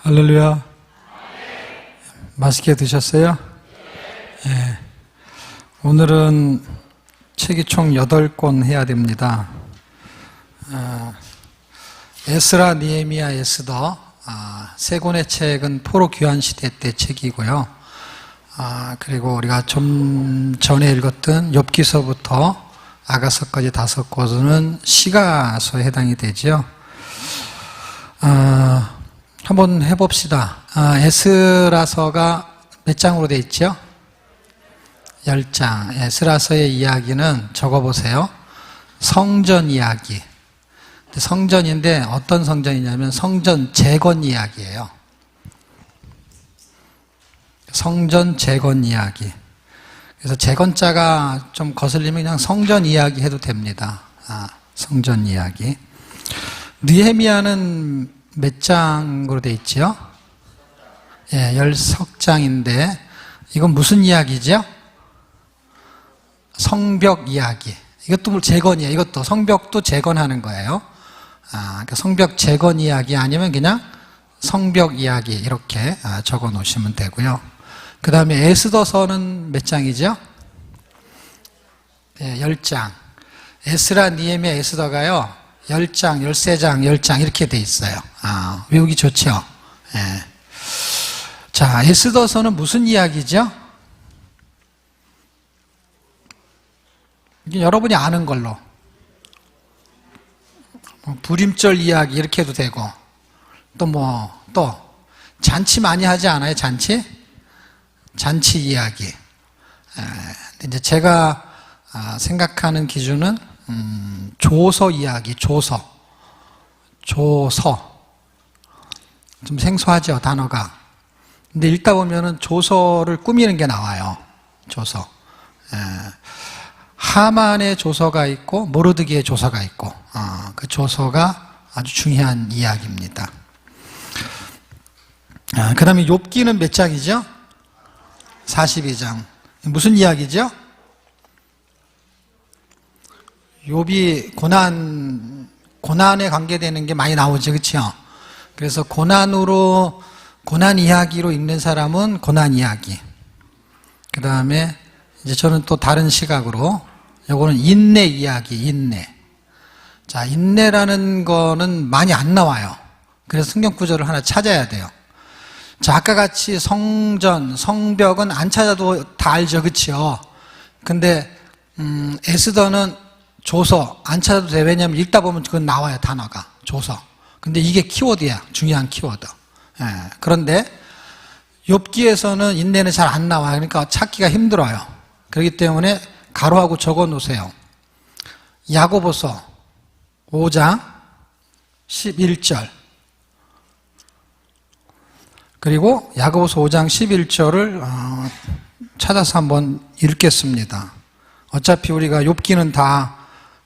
할렐루야. 맛있게 드셨어요? 예. 오늘은 책이 총 8권 해야 됩니다. 에스라, 느헤미야, 에스더 세 권의 책은 포로 귀환 시대 때 책이고요. 그리고 우리가 좀 전에 읽었던 욥기서부터 아가서까지 5권은 시가서에 해당이 되죠. 한번 해봅시다. 에스라서가 몇 장으로 되어 있죠? 10장. 에스라서의 이야기는 적어보세요. 성전 이야기. 성전인데 어떤 성전이냐면 성전 재건 이야기예요. 성전 재건 이야기. 그래서 재건자가 좀 거슬리면 그냥 성전 이야기 해도 됩니다. 성전 이야기. 느헤미야는 몇 장으로 되어 있죠? 예, 10석장인데 이건 무슨 이야기죠? 성벽 이야기. 이것도 재건이에요. 이것도 성벽도 재건하는 거예요. 그러니까 성벽 재건 이야기 아니면 그냥 성벽 이야기 이렇게 적어 놓으시면 되고요. 그 다음에 에스더서는 몇 장이죠? 예, 10장. 에스라, 느헤미야, 에스더가요 10장, 13장, 10장 이렇게 돼 있어요. 외우기 좋죠? 예. 자, 에스더서는 무슨 이야기죠? 여러분이 아는 걸로. 불임절 이야기 이렇게 해도 되고, 또 잔치 많이 하지 않아요? 잔치 이야기. 이제 제가 생각하는 기준은 조서 이야기, 조서. 좀 생소하죠, 단어가. 근데 읽다 보면은 조서를 꾸미는 게 나와요. 조서. 하만의 조서가 있고 모르드기의 조서가 있고 그 조서가 아주 중요한 이야기입니다. 그 다음에 욥기는 몇 장이죠? 42장. 무슨 이야기죠? 욥이 고난에 관계되는 게 많이 나오죠, 그렇죠? 그래서 고난 이야기로 읽는 사람은 고난 이야기. 그 다음에 이제 저는 또 다른 시각으로 요거는 인내 이야기, 인내. 자, 인내라는 거는 많이 안 나와요. 그래서 성경 구절을 하나 찾아야 돼요. 자, 아까 같이 성전, 성벽은 안 찾아도 다 알죠, 그렇죠? 근데 에스더는 조서 안 찾아도 돼. 왜냐하면 읽다 보면 그건 나와요, 단어가. 조서. 근데 이게 키워드야, 중요한 키워드. 예. 그런데 욥기에서는 인내는 잘 안 나와요. 그러니까 찾기가 힘들어요. 그렇기 때문에 가로하고 적어 놓으세요. 야고보서 5장 11절. 그리고 야고보서 5장 11절을 찾아서 한번 읽겠습니다. 어차피 우리가 욥기는 다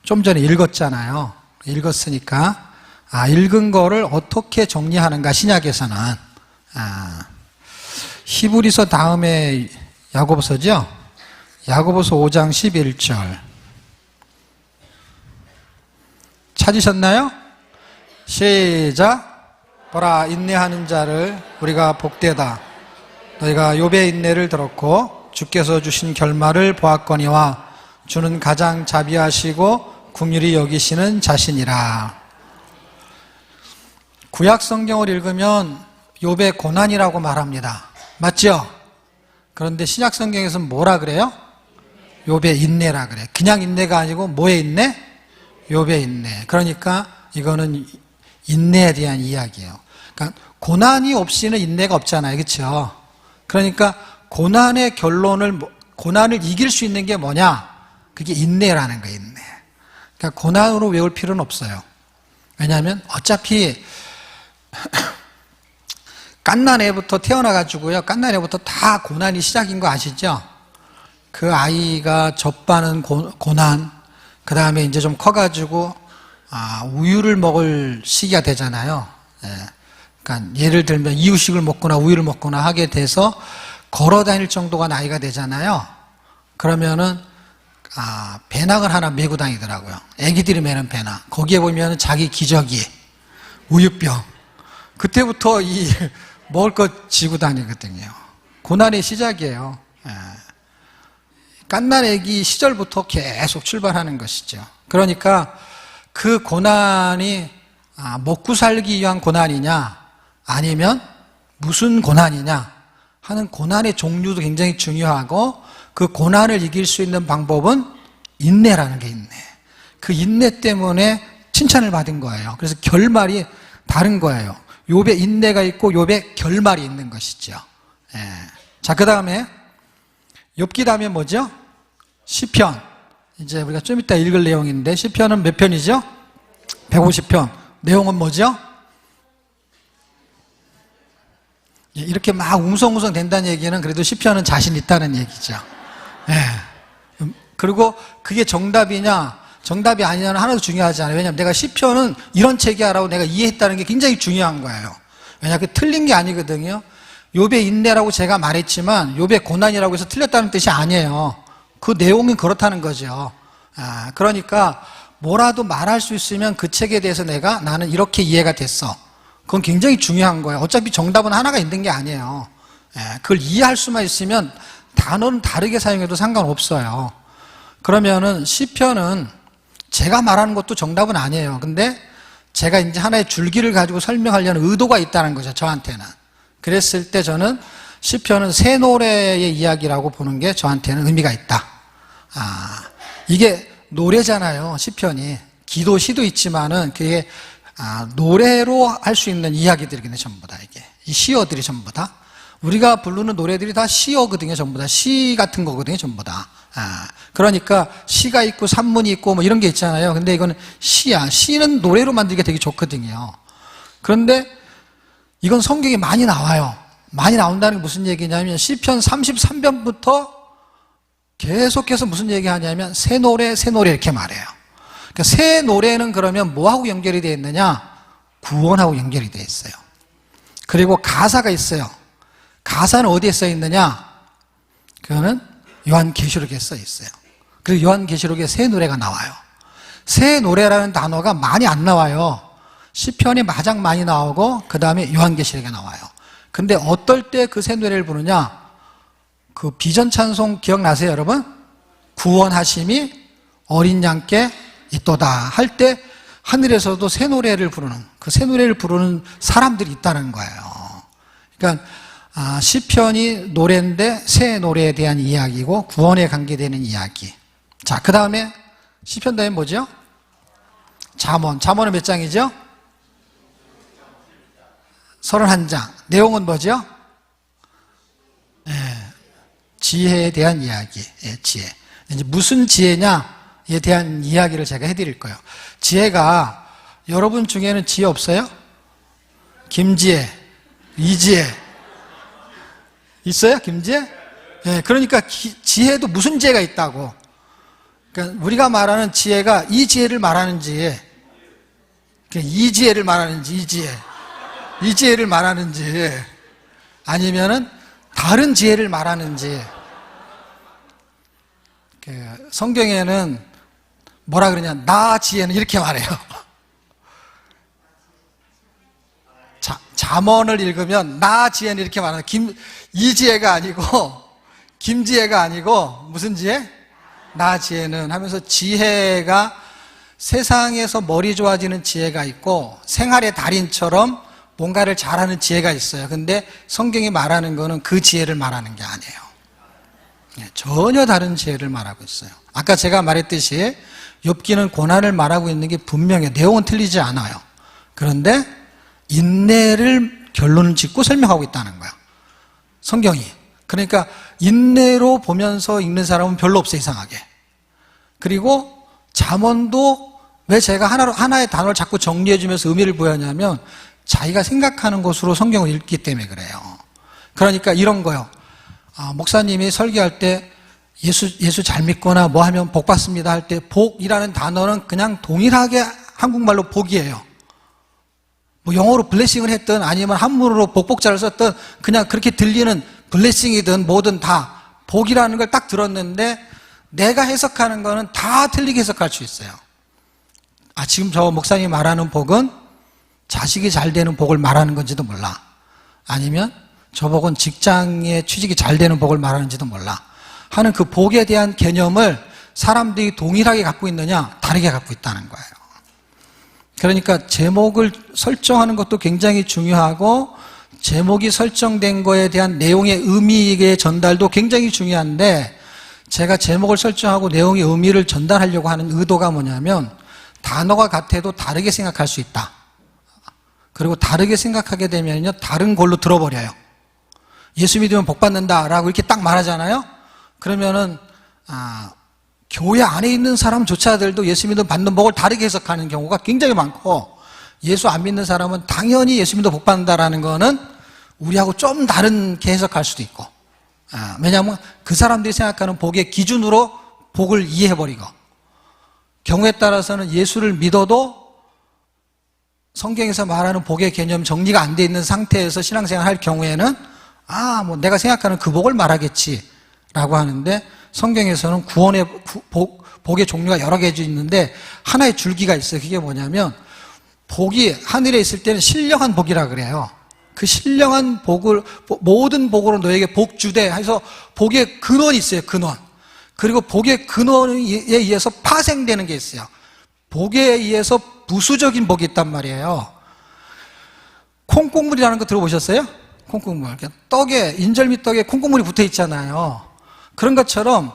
좀 전에 읽었잖아요. 읽었으니까 읽은 거를 어떻게 정리하는가, 신약에서는. 히브리서 다음에 야고보서죠? 야고보서 5장 11절. 찾으셨나요? 시작. 보라, 인내하는 자를 우리가 복되다. 너희가 욥의 인내를 들었고 주께서 주신 결말을 보았거니와 주는 가장 자비하시고 긍휼히 여기시는 자신이라. 구약 성경을 읽으면 욥의 고난이라고 말합니다. 맞죠? 그런데 신약 성경에서는 뭐라 그래요? 욥의 인내라 그래. 그냥 인내가 아니고 뭐의 인내? 욥의 인내. 그러니까 이거는 인내에 대한 이야기예요. 그러니까 고난이 없이는 인내가 없잖아요, 그렇죠? 그러니까 고난의 결론을, 고난을 이길 수 있는 게 뭐냐? 그게 인내라는 거예요, 인내. 그러니까 고난으로 외울 필요는 없어요. 왜냐하면 어차피 갓난 애부터 태어나가지고요, 갓난 애부터 다 고난이 시작인 거 아시죠? 그 아이가 젖바는 고난, 그 다음에 이제 좀 커가지고 우유를 먹을 시기가 되잖아요. 그러니까 예를 들면 이유식을 먹거나 우유를 먹거나 하게 돼서 걸어 다닐 정도가 나이가 되잖아요. 그러면은 배낭을 하나 메고 다니더라고요. 애기들이 메는 배낭. 거기에 보면 자기 기저귀, 우유병, 그때부터 이 먹을 것 지고 다니거든요. 고난의 시작이에요. 예. 갓난아기 시절부터 계속 출발하는 것이죠. 그러니까 그 고난이 먹고 살기 위한 고난이냐 아니면 무슨 고난이냐 하는 고난의 종류도 굉장히 중요하고, 그 고난을 이길 수 있는 방법은 인내라는 게 있네. 그 인내 때문에 칭찬을 받은 거예요. 그래서 결말이 다른 거예요. 욥의 인내가 있고 욥의 결말이 있는 것이죠. 예. 자, 그 다음에 욥기 다음에 뭐죠? 시편. 이제 우리가 좀 이따 읽을 내용인데, 시편은 몇 편이죠? 150편. 내용은 뭐죠? 이렇게 막 웅성웅성 된다는 얘기는 그래도 시편은 자신 있다는 얘기죠. 예. 그리고 그게 정답이냐 정답이 아니냐는 하나도 중요하지 않아요. 왜냐하면 내가 시편은 이런 책이야라고 내가 이해했다는 게 굉장히 중요한 거예요. 왜냐하면 그 틀린 게 아니거든요. 욥의 인내라고 제가 말했지만 욥의 고난이라고 해서 틀렸다는 뜻이 아니에요. 그 내용은 그렇다는 거죠. 그러니까 뭐라도 말할 수 있으면 그 책에 대해서 나는 이렇게 이해가 됐어. 그건 굉장히 중요한 거예요. 어차피 정답은 하나가 있는 게 아니에요. 그걸 이해할 수만 있으면 단어는 다르게 사용해도 상관없어요. 그러면은 시편은 제가 말하는 것도 정답은 아니에요. 근데 제가 이제 하나의 줄기를 가지고 설명하려는 의도가 있다는 거죠, 저한테는. 그랬을 때 저는 시편은 새 노래의 이야기라고 보는 게 저한테는 의미가 있다. 이게 노래잖아요, 시편이. 기도, 시도 있지만은 그게 노래로 할 수 있는 이야기들이겠네, 전부 다 이게. 이 시어들이 전부 다. 우리가 부르는 노래들이 다 시어거든요, 전부 다. 시 같은 거거든요, 전부 다. 그러니까 시가 있고 산문이 있고 뭐 이런 게 있잖아요. 근데 이거는 시야. 시는 노래로 만들기가 되게 좋거든요. 그런데 이건 성경에 많이 나와요. 많이 나온다는 게 무슨 얘기냐면 시편 33편부터 계속해서 무슨 얘기하냐면 새 노래, 새 노래 이렇게 말해요. 그러니까 새 노래는 그러면 뭐하고 연결이 되어 있느냐? 구원하고 연결이 되어 있어요. 그리고 가사가 있어요. 가사는 어디에 써 있느냐? 그거는 요한계시록에 써 있어요. 그리고 요한계시록에 새 노래가 나와요. 새 노래라는 단어가 많이 안 나와요. 시편이 가장 많이 나오고 그 다음에 요한계시록에 나와요. 근데 어떨 때 그 새 노래를 부르냐? 그 비전 찬송 기억나세요, 여러분? 구원하심이 어린 양께 있도다 할 때 하늘에서도 새 노래를 부르는, 그 새 노래를 부르는 사람들이 있다는 거예요. 그러니까 시편이 노래인데 새 노래에 대한 이야기고 구원에 관계되는 이야기. 자, 그 다음에 시편 다음에 뭐죠? 잠언. 잠언은 몇 장이죠? 31장. 내용은 뭐죠? 지혜에 대한 이야기. 지혜. 이제 무슨 지혜냐에 대한 이야기를 제가 해드릴 거예요. 지혜가, 여러분 중에는 지혜 없어요? 김지혜, 이지혜 있어요? 김지혜? 그러니까 지혜도 무슨 지혜가 있다고. 그러니까 우리가 말하는 지혜가 이 지혜를 말하는지, 이 지혜를 말하는지, 이 지혜를 말하는지, 아니면은 다른 지혜를 말하는지. 성경에는 뭐라 그러냐, 나 지혜는 이렇게 말해요. 잠언을 읽으면 나 지혜는 이렇게 말하는, 이지혜가 아니고 김지혜가 아니고 무슨 지혜? 나 지혜는 하면서, 지혜가 세상에서 머리 좋아지는 지혜가 있고 생활의 달인처럼 뭔가를 잘하는 지혜가 있어요. 근데 성경이 말하는 거는 그 지혜를 말하는 게 아니에요. 전혀 다른 지혜를 말하고 있어요. 아까 제가 말했듯이 욥기는 고난을 말하고 있는 게 분명해요. 내용은 틀리지 않아요. 그런데 인내를 결론을 짓고 설명하고 있다는 거야, 성경이. 그러니까 인내로 보면서 읽는 사람은 별로 없어, 이상하게. 그리고 잠언도 왜 제가 하나의 단어를 자꾸 정리해 주면서 의미를 부여하냐면 자기가 생각하는 것으로 성경을 읽기 때문에 그래요. 그러니까 이런 거요. 목사님이 설교할 때 예수 잘 믿거나 뭐 하면 복 받습니다 할 때 복이라는 단어는 그냥 동일하게 한국말로 복이에요. 뭐 영어로 블레싱을 했든 아니면 한문으로 복복자를 썼든 그냥 그렇게 들리는 블레싱이든 뭐든 다 복이라는 걸 딱 들었는데 내가 해석하는 거는 다 틀리게 해석할 수 있어요. 지금 저 목사님이 말하는 복은 자식이 잘 되는 복을 말하는 건지도 몰라. 아니면 저 복은 직장에 취직이 잘 되는 복을 말하는지도 몰라. 하는 그 복에 대한 개념을 사람들이 동일하게 갖고 있느냐, 다르게 갖고 있다는 거예요. 그러니까 제목을 설정하는 것도 굉장히 중요하고, 제목이 설정된 거에 대한 내용의 의미의 전달도 굉장히 중요한데, 제가 제목을 설정하고 내용의 의미를 전달하려고 하는 의도가 뭐냐면, 단어가 같아도 다르게 생각할 수 있다. 그리고 다르게 생각하게 되면요, 다른 걸로 들어버려요. 예수 믿으면 복 받는다라고 이렇게 딱 말하잖아요. 그러면은 교회 안에 있는 사람조차들도 예수 믿으면 받는 복을 다르게 해석하는 경우가 굉장히 많고, 예수 안 믿는 사람은 당연히 예수 믿으면 복 받는다라는 거는 우리하고 좀 다르게 해석할 수도 있고, 왜냐하면 그 사람들이 생각하는 복의 기준으로 복을 이해해버리고, 경우에 따라서는 예수를 믿어도 성경에서 말하는 복의 개념 정리가 안 돼 있는 상태에서 신앙생활 할 경우에는 뭐 내가 생각하는 그 복을 말하겠지 라고 하는데, 성경에서는 구원의 복의 종류가 여러 개 있는데 하나의 줄기가 있어요. 그게 뭐냐면, 복이 하늘에 있을 때는 신령한 복이라 그래요. 그 신령한 복을, 모든 복으로 너에게 복 주되 해서 복의 근원이 있어요. 근원. 그리고 복의 근원에 의해서 파생되는 게 있어요. 복에 의해서 부수적인 복이 있단 말이에요. 콩국물이라는 거 들어보셨어요? 콩국물. 떡에, 인절미 떡에 콩국물이 붙어 있잖아요. 그런 것처럼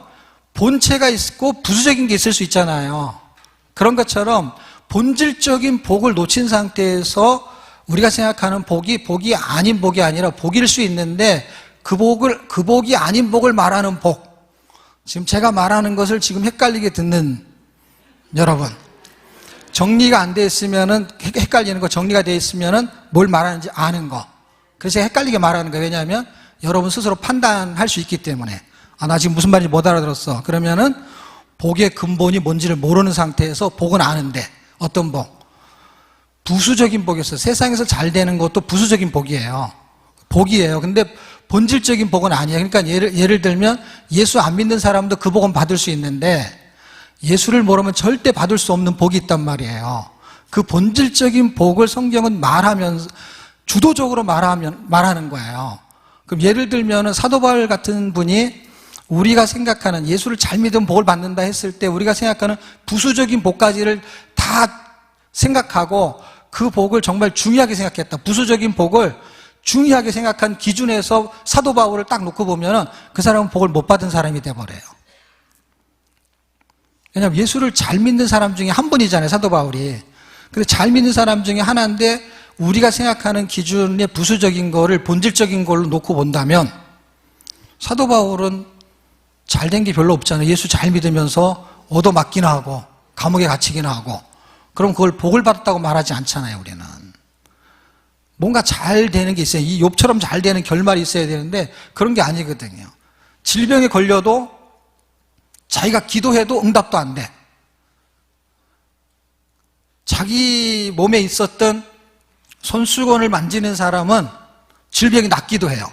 본체가 있고 부수적인 게 있을 수 있잖아요. 그런 것처럼 본질적인 복을 놓친 상태에서 우리가 생각하는 복이 아닌 복이 아니라 복일 수 있는데, 그 복이 아닌 복을 말하는 복. 지금 제가 말하는 것을 지금 헷갈리게 듣는 여러분, 정리가 안 돼 있으면은 헷갈리는 거, 정리가 돼 있으면은 뭘 말하는지 아는 거. 그래서 헷갈리게 말하는 거예요. 왜냐하면 여러분 스스로 판단할 수 있기 때문에. 나 지금 무슨 말인지 못 알아들었어. 그러면은 복의 근본이 뭔지를 모르는 상태에서 복은 아는데, 어떤 복? 부수적인 복이었어요. 세상에서 잘 되는 것도 부수적인 복이에요. 복이에요. 근데 본질적인 복은 아니에요. 그러니까 예를 들면 예수 안 믿는 사람도 그 복은 받을 수 있는데, 예수를 모르면 절대 받을 수 없는 복이 있단 말이에요. 그 본질적인 복을 성경은 말하면서 주도적으로 말하는 거예요. 그럼 예를 들면 사도 바울 같은 분이 우리가 생각하는, 예수를 잘 믿으면 복을 받는다 했을 때 우리가 생각하는 부수적인 복까지를 다 생각하고 그 복을 정말 중요하게 생각했다. 부수적인 복을 중요하게 생각한 기준에서 사도 바울을 딱 놓고 보면 그 사람은 복을 못 받은 사람이 돼버려요. 왜냐하면 예수를 잘 믿는 사람 중에 한 분이잖아요, 사도 바울이. 근데 잘 믿는 사람 중에 하나인데 우리가 생각하는 기준의 부수적인 거를 본질적인 걸로 놓고 본다면 사도 바울은 잘된 게 별로 없잖아요. 예수 잘 믿으면서 얻어맞기나 하고 감옥에 갇히기나 하고. 그럼 그걸 복을 받았다고 말하지 않잖아요, 우리는. 뭔가 잘 되는 게 있어요. 이 욥처럼 잘 되는 결말이 있어야 되는데 그런 게 아니거든요. 질병에 걸려도 자기가 기도해도 응답도 안 돼. 자기 몸에 있었던 손수건을 만지는 사람은 질병이 낫기도 해요.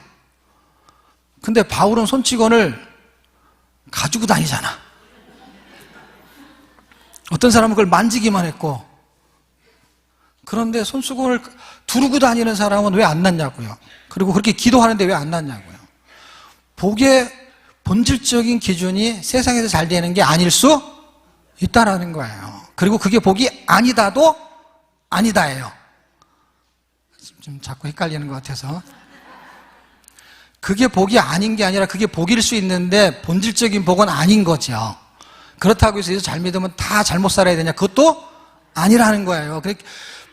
근데 바울은 손수건을 가지고 다니잖아. 어떤 사람은 그걸 만지기만 했고, 그런데 손수건을 두르고 다니는 사람은 왜 안 낫냐고요. 그리고 그렇게 기도하는데 왜 안 낫냐고요. 복의 본질적인 기준이 세상에서 잘 되는 게 아닐 수 있다라는 거예요. 그리고 그게 복이 아니다도 아니다예요. 좀 자꾸 헷갈리는 것 같아서. 그게 복이 아닌 게 아니라 그게 복일 수 있는데 본질적인 복은 아닌 거죠. 그렇다고 해서 잘 믿으면 다 잘못 살아야 되냐? 그것도 아니라는 거예요.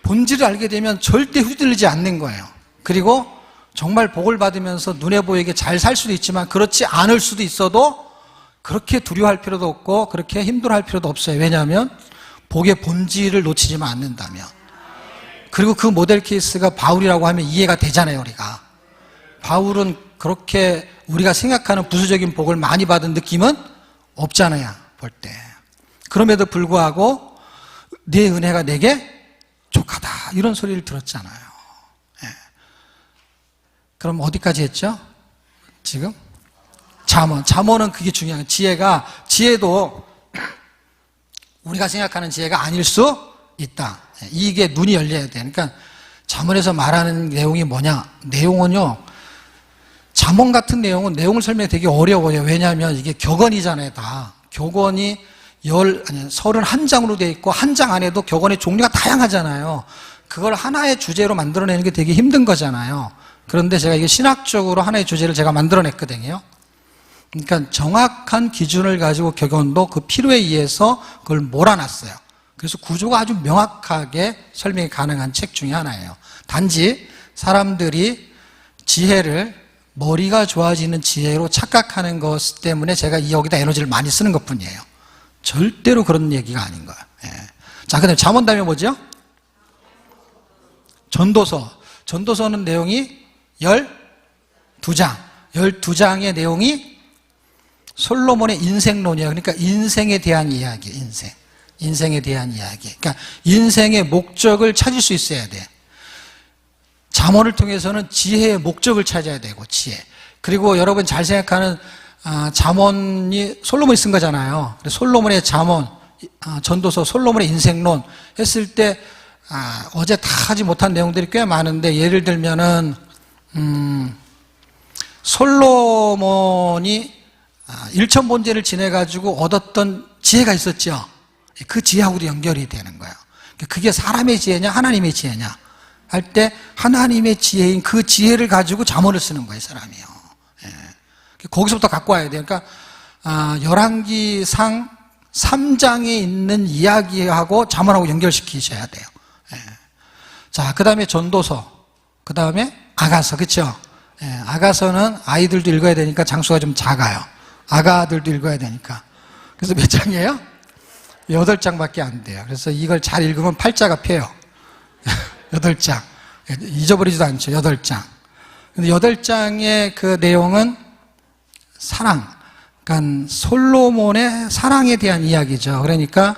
본질을 알게 되면 절대 휘둘리지 않는 거예요. 그리고 정말 복을 받으면서 눈에 보이게 잘 살 수도 있지만 그렇지 않을 수도 있어도 그렇게 두려워할 필요도 없고 그렇게 힘들어할 필요도 없어요. 왜냐하면 복의 본질을 놓치지만 않는다면. 그리고 그 모델 케이스가 바울이라고 하면 이해가 되잖아요, 우리가. 바울은 그렇게 우리가 생각하는 부수적인 복을 많이 받은 느낌은 없잖아요, 볼 때. 그럼에도 불구하고 네 은혜가 내게 족하다 이런 소리를 들었잖아요. 예. 그럼 어디까지 했죠? 지금? 잠언은 그게 중요한 거예요. 지혜도 우리가 생각하는 지혜가 아닐 수 있다. 이게 눈이 열려야 돼. 그러니까 잠언에서 말하는 내용이 뭐냐? 내용은요, 잠언 같은 내용은 내용을 설명이 되게 어려워요. 왜냐하면 이게 격언이잖아요, 다. 격언이 31장으로 되어 있고, 한 장 안에도 격언의 종류가 다양하잖아요. 그걸 하나의 주제로 만들어내는 게 되게 힘든 거잖아요. 그런데 제가 이게 신학적으로 하나의 주제를 제가 만들어냈거든요. 그러니까 정확한 기준을 가지고 격언도 그 필요에 의해서 그걸 몰아놨어요. 그래서 구조가 아주 명확하게 설명이 가능한 책 중에 하나예요. 단지 사람들이 지혜를 머리가 좋아지는 지혜로 착각하는 것 때문에 제가 여기다 에너지를 많이 쓰는 것 뿐이에요. 절대로 그런 얘기가 아닌 거예요. 예. 자, 그 다음에 잠언 다음에 뭐죠? 전도서. 전도서는 내용이 12장. 12장의 내용이 솔로몬의 인생론이에요. 그러니까 인생에 대한 이야기, 인생에 대한 이야기. 그러니까 인생의 목적을 찾을 수 있어야 돼. 잠언을 통해서는 지혜의 목적을 찾아야 되고, 지혜. 그리고 여러분 잘 생각하는 잠언이 솔로몬이 쓴 거잖아요. 솔로몬의 잠언, 전도서, 솔로몬의 인생론 했을 때 어제 다 하지 못한 내용들이 꽤 많은데, 예를 들면은 솔로몬이 일천번제를 지내가지고 얻었던 지혜가 있었죠. 그 지혜하고도 연결이 되는 거예요. 그게 사람의 지혜냐 하나님의 지혜냐 할 때 하나님의 지혜인 그 지혜를 가지고 잠언을 쓰는 거예요, 사람이요. 예. 거기서부터 갖고 와야 돼요. 그러니까 열왕기상 3장에 있는 이야기하고 잠언하고 연결시키셔야 돼요. 예. 자, 그 다음에 전도서, 그 다음에 아가서, 그렇죠? 예. 아가서는 아이들도 읽어야 되니까 장수가 좀 작아요. 아가들도 읽어야 되니까. 그래서 몇 장이에요? 8장밖에 안 돼요. 그래서 이걸 잘 읽으면 팔자가 펴요. 8장. 잊어버리지도 않죠. 8장. 근데 8장의 그 내용은 사랑. 그러니까 솔로몬의 사랑에 대한 이야기죠. 그러니까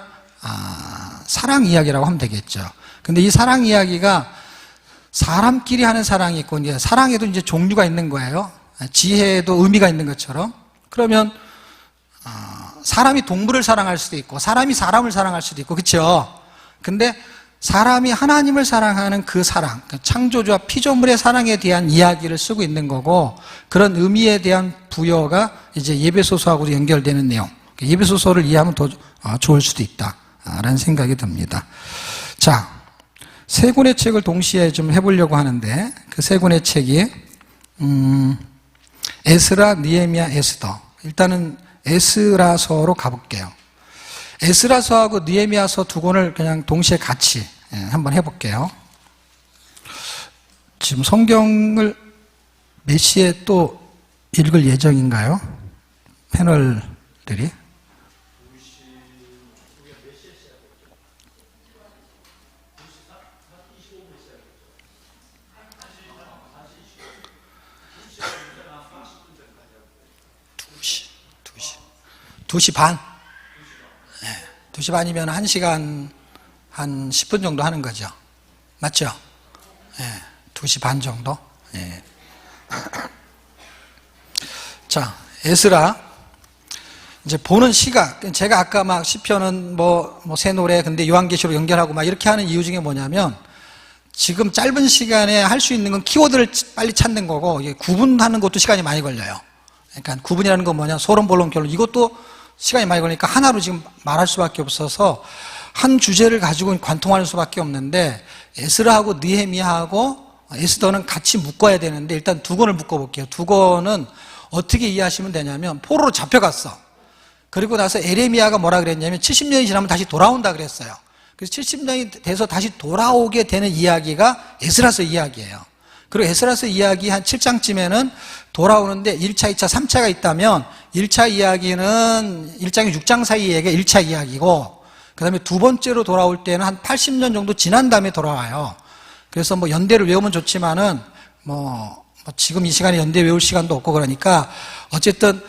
사랑 이야기라고 하면 되겠죠. 근데 이 사랑 이야기가 사람끼리 하는 사랑이 있고, 이제 사랑에도 이제 종류가 있는 거예요. 지혜에도 의미가 있는 것처럼. 그러면 사람이 동물을 사랑할 수도 있고, 사람이 사람을 사랑할 수도 있고, 그렇죠? 근데 사람이 하나님을 사랑하는 그 사랑, 창조주와 피조물의 사랑에 대한 이야기를 쓰고 있는 거고, 그런 의미에 대한 부여가 이제 예배소서하고도 연결되는 내용. 예배소서를 이해하면 더 좋을 수도 있다라는 생각이 듭니다. 자, 세 권의 책을 동시에 좀 해보려고 하는데, 그 세 권의 책이 에스라, 느헤미야, 에스더. 일단은 에스라서로 가볼게요. 에스라서하고 느헤미야서 두 권을 그냥 동시에 같이 한번 해볼게요. 지금 성경을 몇 시에 또 읽을 예정인가요? 패널들이? 2시 반? 네, 2시 반이면 1시간 한 10분 정도 하는 거죠. 맞죠? 네, 2시 반 정도? 네. 자, 에스라. 이제 보는 시각. 제가 아까 막 시편은 새 노래, 근데 요한계시록 연결하고 막 이렇게 하는 이유 중에 뭐냐면, 지금 짧은 시간에 할 수 있는 건 키워드를 빨리 찾는 거고, 이게 구분하는 것도 시간이 많이 걸려요. 그러니까 구분이라는 건 뭐냐, 소론, 본론, 결론. 이것도 시간이 많이 걸리니까 하나로 지금 말할 수밖에 없어서 한 주제를 가지고 관통할 수밖에 없는데, 에스라하고 느헤미야하고 에스더는 같이 묶어야 되는데, 일단 두 권을 묶어볼게요. 두 권은 어떻게 이해하시면 되냐면, 포로로 잡혀갔어. 그리고 나서 에레미야가 뭐라 그랬냐면 70년이 지나면 다시 돌아온다 그랬어요. 그래서 70년이 돼서 다시 돌아오게 되는 이야기가 에스라서 이야기예요. 그리고 에스라서 이야기 한 7장쯤에는 돌아오는데 1차, 2차, 3차가 있다면, 1차 이야기는 1장에 6장 사이에가 1차 이야기고, 그 다음에 두 번째로 돌아올 때는 한 80년 정도 지난 다음에 돌아와요. 그래서 연대를 외우면 좋지만은 지금 이 시간에 연대 외울 시간도 없고, 그러니까 어쨌든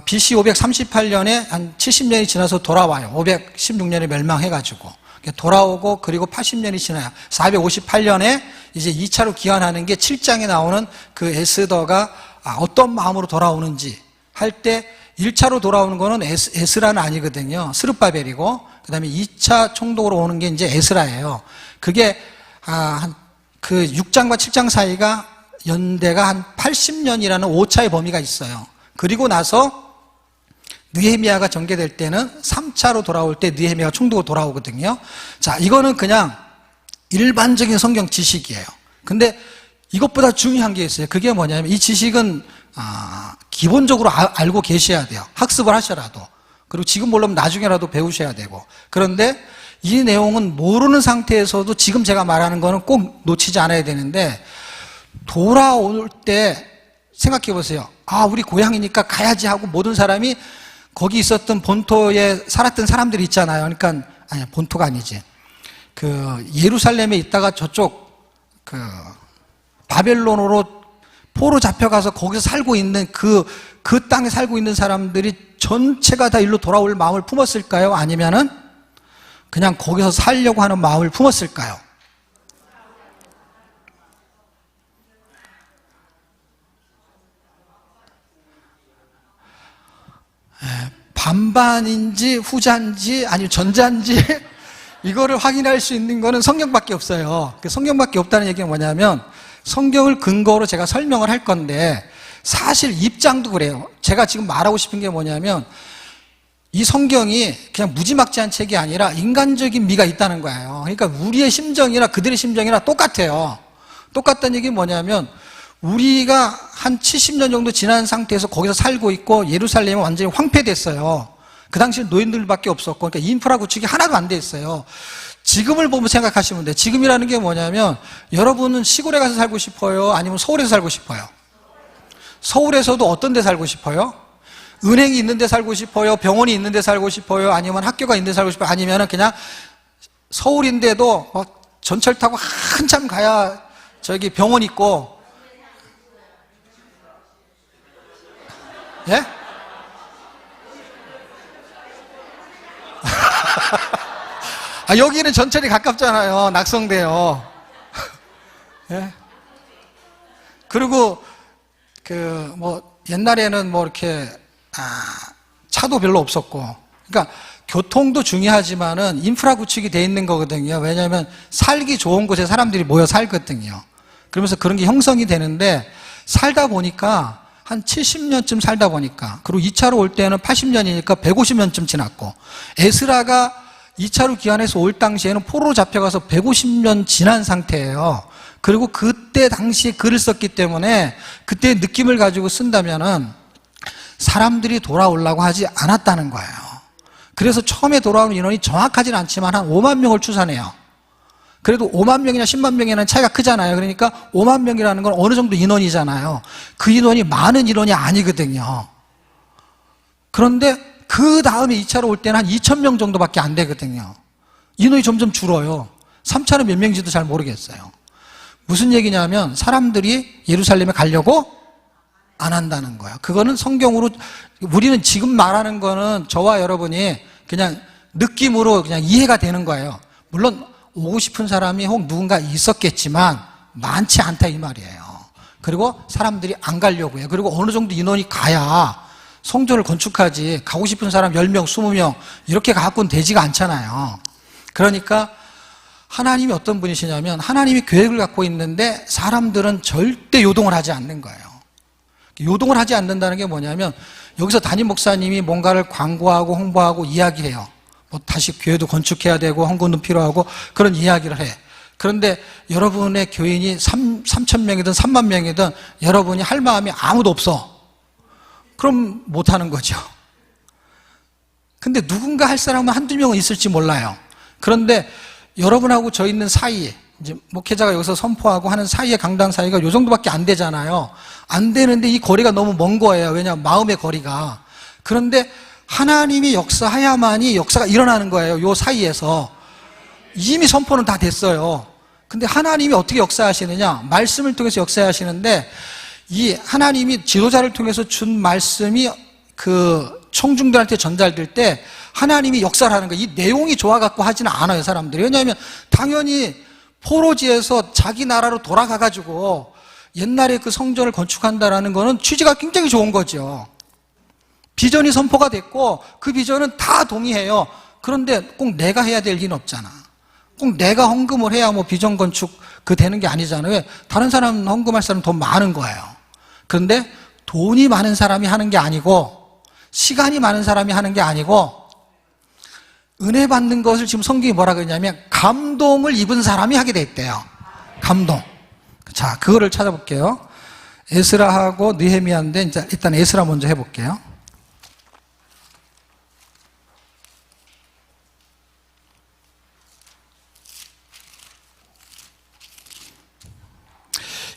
BC 538년에 한 70년이 지나서 돌아와요. 516년에 멸망해가지고 돌아오고, 그리고 80년이 지나요. 458년에 이제 2차로 기원하는 게 7장에 나오는 그 에스더가 어떤 마음으로 돌아오는지 할 때, 1차로 돌아오는 거는 에스라는 아니거든요. 스룹바벨이고, 그 다음에 2차 총독으로 오는 게 이제 에스라예요. 그게 한 그 6장과 7장 사이가 연대가 한 80년이라는 오차의 범위가 있어요. 그리고 나서 느헤미야가 전개될 때는 3차로 돌아올 때 느헤미야가 총독으로 돌아오거든요. 자, 이거는 그냥 일반적인 성경 지식이에요. 근데 이것보다 중요한 게 있어요. 그게 뭐냐면 이 지식은 기본적으로 알고 계셔야 돼요. 학습을 하셔라도. 그리고 지금 모르면 나중에라도 배우셔야 되고. 그런데 이 내용은 모르는 상태에서도 지금 제가 말하는 거는 꼭 놓치지 않아야 되는데, 돌아올 때 생각해 보세요. 우리 고향이니까 가야지 하고 모든 사람이 거기 있었던 본토에 살았던 사람들이 있잖아요. 그러니까 아니, 본토가 아니지. 그 예루살렘에 있다가 저쪽 그 바벨론으로 포로 잡혀가서 거기서 살고 있는 그 땅에 살고 있는 사람들이 전체가 다 일로 돌아올 마음을 품었을까요? 아니면은 그냥 거기서 살려고 하는 마음을 품었을까요? 반반인지 후자인지 아니면 전자인지 이거를 확인할 수 있는 거는 성경밖에 없어요. 성경밖에 없다는 얘기는 뭐냐면, 성경을 근거로 제가 설명을 할 건데 사실 입장도 그래요. 제가 지금 말하고 싶은 게 뭐냐면, 이 성경이 그냥 무지막지한 책이 아니라 인간적인 미가 있다는 거예요. 그러니까 우리의 심정이나 그들의 심정이나 똑같아요. 똑같다는 얘기는 뭐냐면, 우리가 한 70년 정도 지난 상태에서 거기서 살고 있고 예루살렘은 완전히 황폐됐어요. 그 당시에 노인들밖에 없었고, 그러니까 인프라 구축이 하나도 안 돼 있어요. 지금을 보면 생각하시면 돼요. 지금이라는 게 뭐냐면, 여러분은 시골에 가서 살고 싶어요? 아니면 서울에서 살고 싶어요? 서울에서도 어떤 데 살고 싶어요? 은행이 있는 데 살고 싶어요? 병원이 있는 데 살고 싶어요? 아니면 학교가 있는 데 살고 싶어요? 아니면 그냥 서울인데도 전철 타고 한참 가야 저기 병원 있고, 예? 여기는 전철이 가깝잖아요. 낙성대요. 예? 그리고 옛날에는 이렇게 차도 별로 없었고, 그러니까 교통도 중요하지만은 인프라 구축이 돼 있는 거거든요. 왜냐하면 살기 좋은 곳에 사람들이 모여 살거든요. 그러면서 그런 게 형성이 되는데, 살다 보니까 한 70년쯤 살다 보니까, 그리고 2차로 올 때는 80년이니까 150년쯤 지났고, 에스라가 2차로 귀환해서 올 당시에는 포로로 잡혀가서 150년 지난 상태예요. 그리고 그때 당시에 글을 썼기 때문에 그때의 느낌을 가지고 쓴다면은 사람들이 돌아오려고 하지 않았다는 거예요. 그래서 처음에 돌아오는 인원이 정확하진 않지만 한 5만 명을 추산해요. 그래도 5만 명이나 10만 명이라는 차이가 크잖아요. 그러니까 5만 명이라는 건 어느 정도 인원이잖아요. 그 인원이 많은 인원이 아니거든요. 그런데 그 다음에 2차로 올 때는 한 2천 명 정도밖에 안 되거든요. 인원이 점점 줄어요. 3차는 몇 명인지도 잘 모르겠어요. 무슨 얘기냐면, 사람들이 예루살렘에 가려고 안 한다는 거예요. 그거는 성경으로, 우리는 지금 말하는 거는 저와 여러분이 그냥 느낌으로 그냥 이해가 되는 거예요. 물론 오고 싶은 사람이 혹 누군가 있었겠지만 많지 않다 이 말이에요. 그리고 사람들이 안 가려고 해요. 그리고 어느 정도 인원이 가야 성전을 건축하지, 가고 싶은 사람 10명, 20명 이렇게 갖고는 되지가 않잖아요. 그러니까 하나님이 어떤 분이시냐면, 하나님이 계획을 갖고 있는데 사람들은 절대 요동을 하지 않는 거예요. 요동을 하지 않는다는 게 뭐냐면, 여기서 담임 목사님이 뭔가를 광고하고 홍보하고 이야기해요. 다시 교회도 건축해야 되고 헌금도 필요하고 그런 이야기를 해. 그런데 여러분의 교인이 3천 명이든 3만 명이든 여러분이 할 마음이 아무도 없어. 그럼 못하는 거죠. 근데 누군가 할 사람은 한두 명은 있을지 몰라요. 그런데 여러분하고 저 있는 사이에, 이제 목회자가 여기서 선포하고 하는 사이의 강단 사이가 요 정도밖에 안 되잖아요. 안 되는데 이 거리가 너무 먼 거예요. 왜냐하면 마음의 거리가. 그런데 하나님이 역사해야만이 역사가 일어나는 거예요. 요 사이에서. 이미 선포는 다 됐어요. 근데 하나님이 어떻게 역사하시느냐? 말씀을 통해서 역사하시는데, 이 하나님이 지도자를 통해서 준 말씀이 그 청중들한테 전달될 때 하나님이 역사를 하는 거예요. 이 내용이 좋아갖고 하지는 않아요, 사람들이. 왜냐하면 당연히 포로지에서 자기 나라로 돌아가가지고 옛날에 그 성전을 건축한다라는 거는 취지가 굉장히 좋은 거죠. 비전이 선포가 됐고 그 비전은 다 동의해요. 그런데 꼭 내가 해야 될 리는 없잖아. 꼭 내가 헌금을 해야 비전 건축 그 되는 게 아니잖아요. 왜? 다른 사람 헌금할 사람 돈 많은 거예요. 그런데 돈이 많은 사람이 하는 게 아니고 시간이 많은 사람이 하는 게 아니고 은혜 받는 것을 지금 성경이 뭐라 그러냐면 감동을 입은 사람이 하게 돼 있대요. 감동. 자, 그거를 찾아볼게요. 에스라하고 느헤미야인데 이제 일단 에스라 먼저 해볼게요.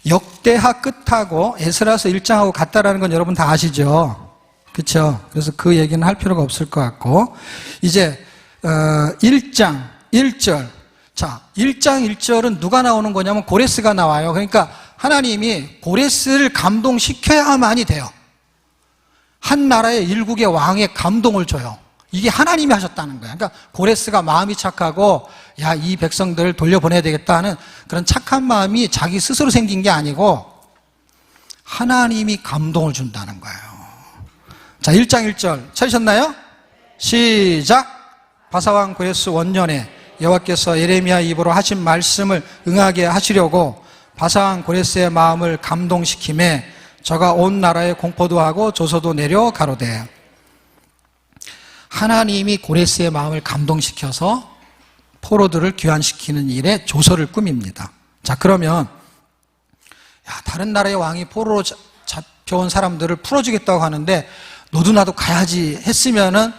역대하 끝하고 에스라서 1장하고 같다라는 건 여러분 다 아시죠? 그렇죠? 그래서 그 얘기는 할 필요가 없을 것 같고 이제 1장 1절. 자, 1장 1절은 누가 나오는 거냐면 고레스가 나와요. 그러니까 하나님이 고레스를 감동시켜야만이 돼요. 한 나라의 일국의 왕에 감동을 줘요. 이게 하나님이 하셨다는 거예요. 그러니까 고레스가 마음이 착하고 야, 이 백성들을 돌려보내야 되겠다 하는 그런 착한 마음이 자기 스스로 생긴 게 아니고 하나님이 감동을 준다는 거예요. 자, 1장 1절 찾으셨나요? 시작. 바사왕 고레스 원년에 여호와께서 예레미야 입으로 하신 말씀을 응하게 하시려고 바사왕 고레스의 마음을 감동시키매 저가 온 나라에 공포도 하고 조서도 내려 가로되. 하나님이 고레스의 마음을 감동시켜서 포로들을 귀환시키는 일에 조서를 꾸밉니다. 자, 그러면 다른 나라의 왕이 포로로 잡혀온 사람들을 풀어주겠다고 하는데 너도 나도 가야지 했으면은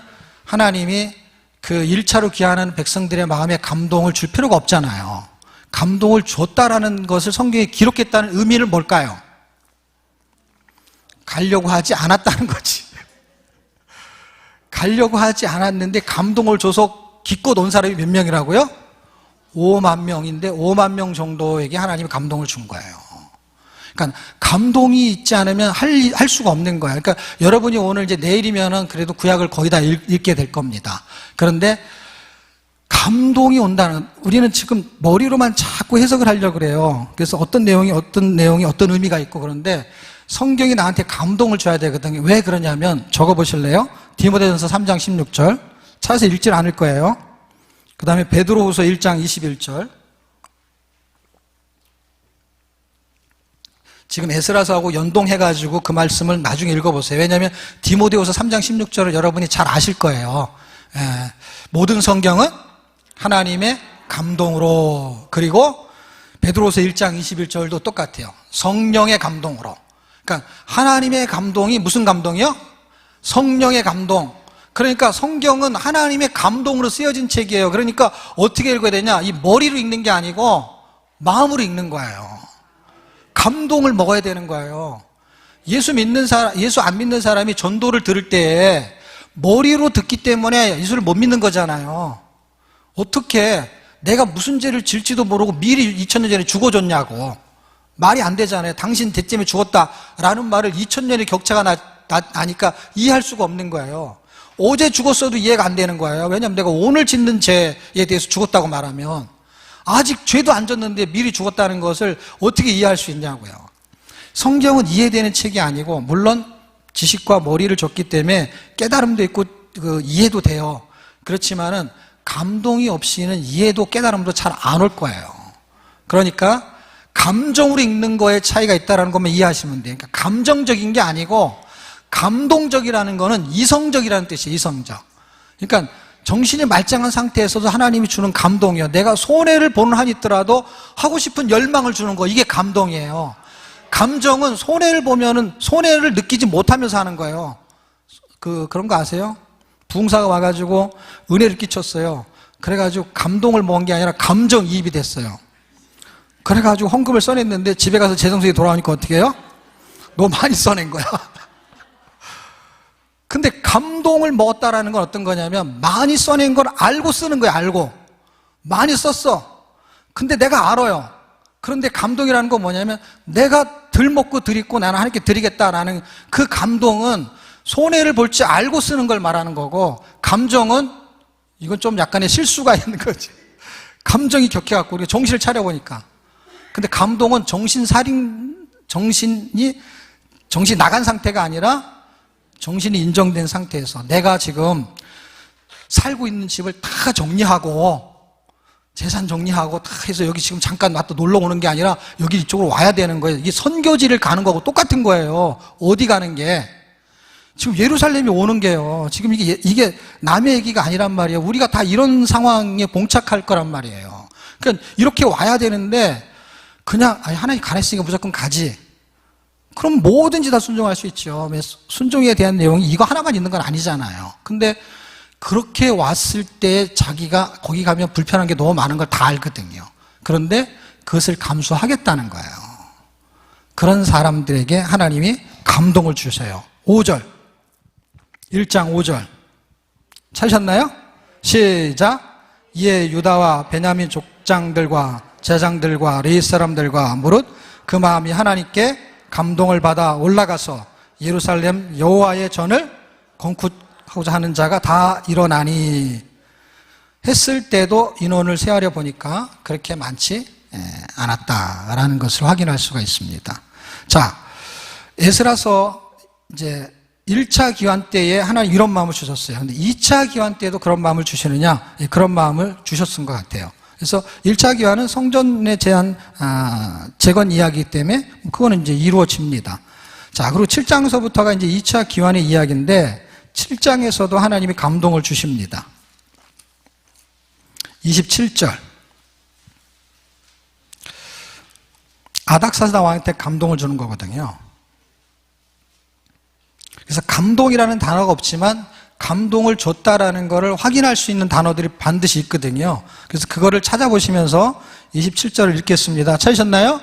하나님이 그 1차로 귀환하는 백성들의 마음에 감동을 줄 필요가 없잖아요. 감동을 줬다라는 것을 성경에 기록했다는 의미는 뭘까요? 가려고 하지 않았다는 거지. 가려고 하지 않았는데 감동을 줘서 기껏 온 사람이 몇 명이라고요? 5만 명인데 5만 명 정도에게 하나님이 감동을 준 거예요. 그러니까 감동이 있지 않으면 할 수가 없는 거예요. 그러니까 여러분이 오늘 이제 내일이면은 그래도 구약을 거의 다 읽게 될 겁니다. 그런데 감동이 온다는, 우리는 지금 머리로만 자꾸 해석을 하려고 그래요. 그래서 어떤 내용이 어떤 의미가 있고 그런데 성경이 나한테 감동을 줘야 되거든요. 왜 그러냐면 적어보실래요? 디모데전서 3장 16절 찾아서 읽질 않을 거예요. 그 다음에 베드로후서 1장 21절. 지금 에스라서하고 연동해가지고 그 말씀을 나중에 읽어보세요. 왜냐하면 디모데후서 3장 16절을 여러분이 잘 아실 거예요. 모든 성경은 하나님의 감동으로, 그리고 베드로후서 1장 21절도 똑같아요. 성령의 감동으로. 그러니까 하나님의 감동이 무슨 감동이요? 성령의 감동. 그러니까 성경은 하나님의 감동으로 쓰여진 책이에요. 그러니까 어떻게 읽어야 되냐? 이 머리로 읽는 게 아니고 마음으로 읽는 거예요. 감동을 먹어야 되는 거예요. 예수 안 믿는 사람이 전도를 들을 때 머리로 듣기 때문에 예수를 못 믿는 거잖아요. 어떻게 내가 무슨 죄를 질지도 모르고 미리 2000년 전에 죽어줬냐고. 말이 안 되잖아요. 당신 죄 때문에 죽었다라는 말을 2000년의 격차가 나니까 이해할 수가 없는 거예요. 어제 죽었어도 이해가 안 되는 거예요. 왜냐하면 내가 오늘 짓는 죄에 대해서 죽었다고 말하면 아직 죄도 안 졌는데 미리 죽었다는 것을 어떻게 이해할 수 있냐고요. 성경은 이해되는 책이 아니고, 물론 지식과 머리를 줬기 때문에 깨달음도 있고 이해도 돼요. 그렇지만은 감동이 없이는 이해도 깨달음도 잘 안 올 거예요. 그러니까 감정으로 읽는 거에 차이가 있다는 것만 이해하시면 돼요. 그러니까 감정적인 게 아니고 감동적이라는 거는 이성적이라는 뜻이에요. 이성적. 그러니까 정신이 말짱한 상태에서도 하나님이 주는 감동이요. 내가 손해를 보는 한이 있더라도 하고 싶은 열망을 주는 거, 이게 감동이에요. 감정은 손해를 보면은 손해를 느끼지 못하면서 하는 거예요. 그런 거 아세요? 부흥사가 와가지고 은혜를 끼쳤어요. 그래가지고 감동을 먹은 게 아니라 감정이입이 됐어요. 그래가지고 헌금을 써냈는데 집에 가서 재정석이 돌아오니까 어떻게 해요? 너무 많이 써낸 거야. 근데 감동을 먹었다라는 건 어떤 거냐면 많이 써낸 걸 알고 쓰는 거야. 알고 많이 썼어. 근데 내가 알아요. 그런데 감동이라는 건 뭐냐면 내가 덜 먹고 덜 입고 나는 하나님께 드리겠다라는 그 감동은 손해를 볼지 알고 쓰는 걸 말하는 거고, 감정은 이건 좀 약간의 실수가 있는 거지. 감정이 격해갖고 우리가 정신을 차려보니까. 근데 감동은 정신 나간 상태가 아니라 정신이 인정된 상태에서 내가 지금 살고 있는 집을 다 정리하고 재산 정리하고 다 해서 여기 지금 잠깐 왔다 놀러 오는 게 아니라 여기 이쪽으로 와야 되는 거예요. 이게 선교지를 가는 거하고 똑같은 거예요. 어디 가는 게. 지금 예루살렘이 오는 게요. 지금 이게 남의 얘기가 아니란 말이에요. 우리가 다 이런 상황에 봉착할 거란 말이에요. 그러니까 이렇게 와야 되는데 그냥 하나님 가르치니까 무조건 가지. 그럼 뭐든지 다 순종할 수 있죠. 순종에 대한 내용이 이거 하나만 있는 건 아니잖아요. 근데 그렇게 왔을 때 자기가 거기 가면 불편한 게 너무 많은 걸 다 알거든요. 그런데 그것을 감수하겠다는 거예요. 그런 사람들에게 하나님이 감동을 주셔요. 5절 1장 5절 찾으셨나요? 시작. 이에 유다와 베냐민 족장들과 제장들과 레위 사람들과 무릇 그 마음이 하나님께 감동을 받아 올라가서 예루살렘 여호와의 전을 건축하고자 하는 자가 다 일어나니 했을 때도 인원을 세하려 보니까 그렇게 많지 않았다라는 것을 확인할 수가 있습니다. 자, 에스라서 이제 1차 기환 때에 하나님 이런 마음을 주셨어요. 근데 2차 기환 때도 그런 마음을 주시느냐? 그런 마음을 주셨은 것 같아요. 그래서 1차 기환은 성전에 대한 재건 이야기이기 때문에 그거는 이제 이루어집니다. 자, 그리고 7장서부터가 이제 2차 기환의 이야기인데 7장에서도 하나님이 감동을 주십니다. 27절. 아닥사스다 왕한테 감동을 주는 거거든요. 그래서 감동이라는 단어가 없지만 감동을 줬다라는 것을 확인할 수 있는 단어들이 반드시 있거든요. 그래서 그거를 찾아보시면서 27절을 읽겠습니다. 찾으셨나요?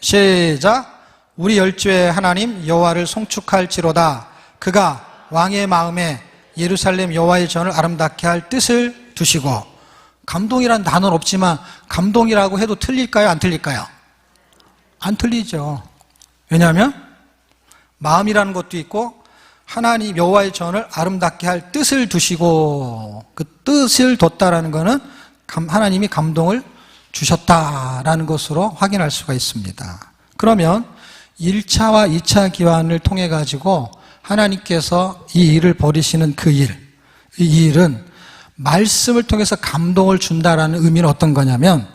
시작. 우리 열조의 하나님 여호와를 송축할지로다. 그가 왕의 마음에 예루살렘 여호와의 전을 아름답게 할 뜻을 두시고. 감동이라는 단어는 없지만 감동이라고 해도 틀릴까요? 안 틀릴까요? 안 틀리죠. 왜냐하면 마음이라는 것도 있고 하나님 여호와의 전을 아름답게 할 뜻을 두시고, 그 뜻을 뒀다라는 것은 하나님이 감동을 주셨다라는 것으로 확인할 수가 있습니다. 그러면 1차와 2차 기환을 통해 가지고 하나님께서 이 일을 벌이시는 그 일, 이 일은 말씀을 통해서 감동을 준다라는 의미는 어떤 거냐면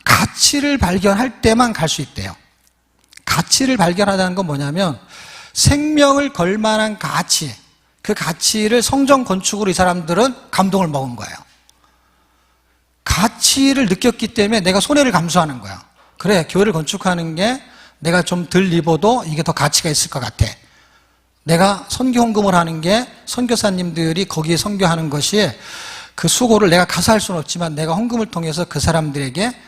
가치를 발견할 때만 갈 수 있대요. 가치를 발견하다는 건 뭐냐면 생명을 걸 만한 가치, 그 가치를 성전 건축으로 이 사람들은 감동을 먹은 거예요. 가치를 느꼈기 때문에 내가 손해를 감수하는 거야. 그래, 교회를 건축하는 게 내가 좀 덜 입어도 이게 더 가치가 있을 것 같아. 내가 선교 헌금을 하는 게 선교사님들이 거기에 선교하는 것이 그 수고를 내가 가서 할 수는 없지만 내가 헌금을 통해서 그 사람들에게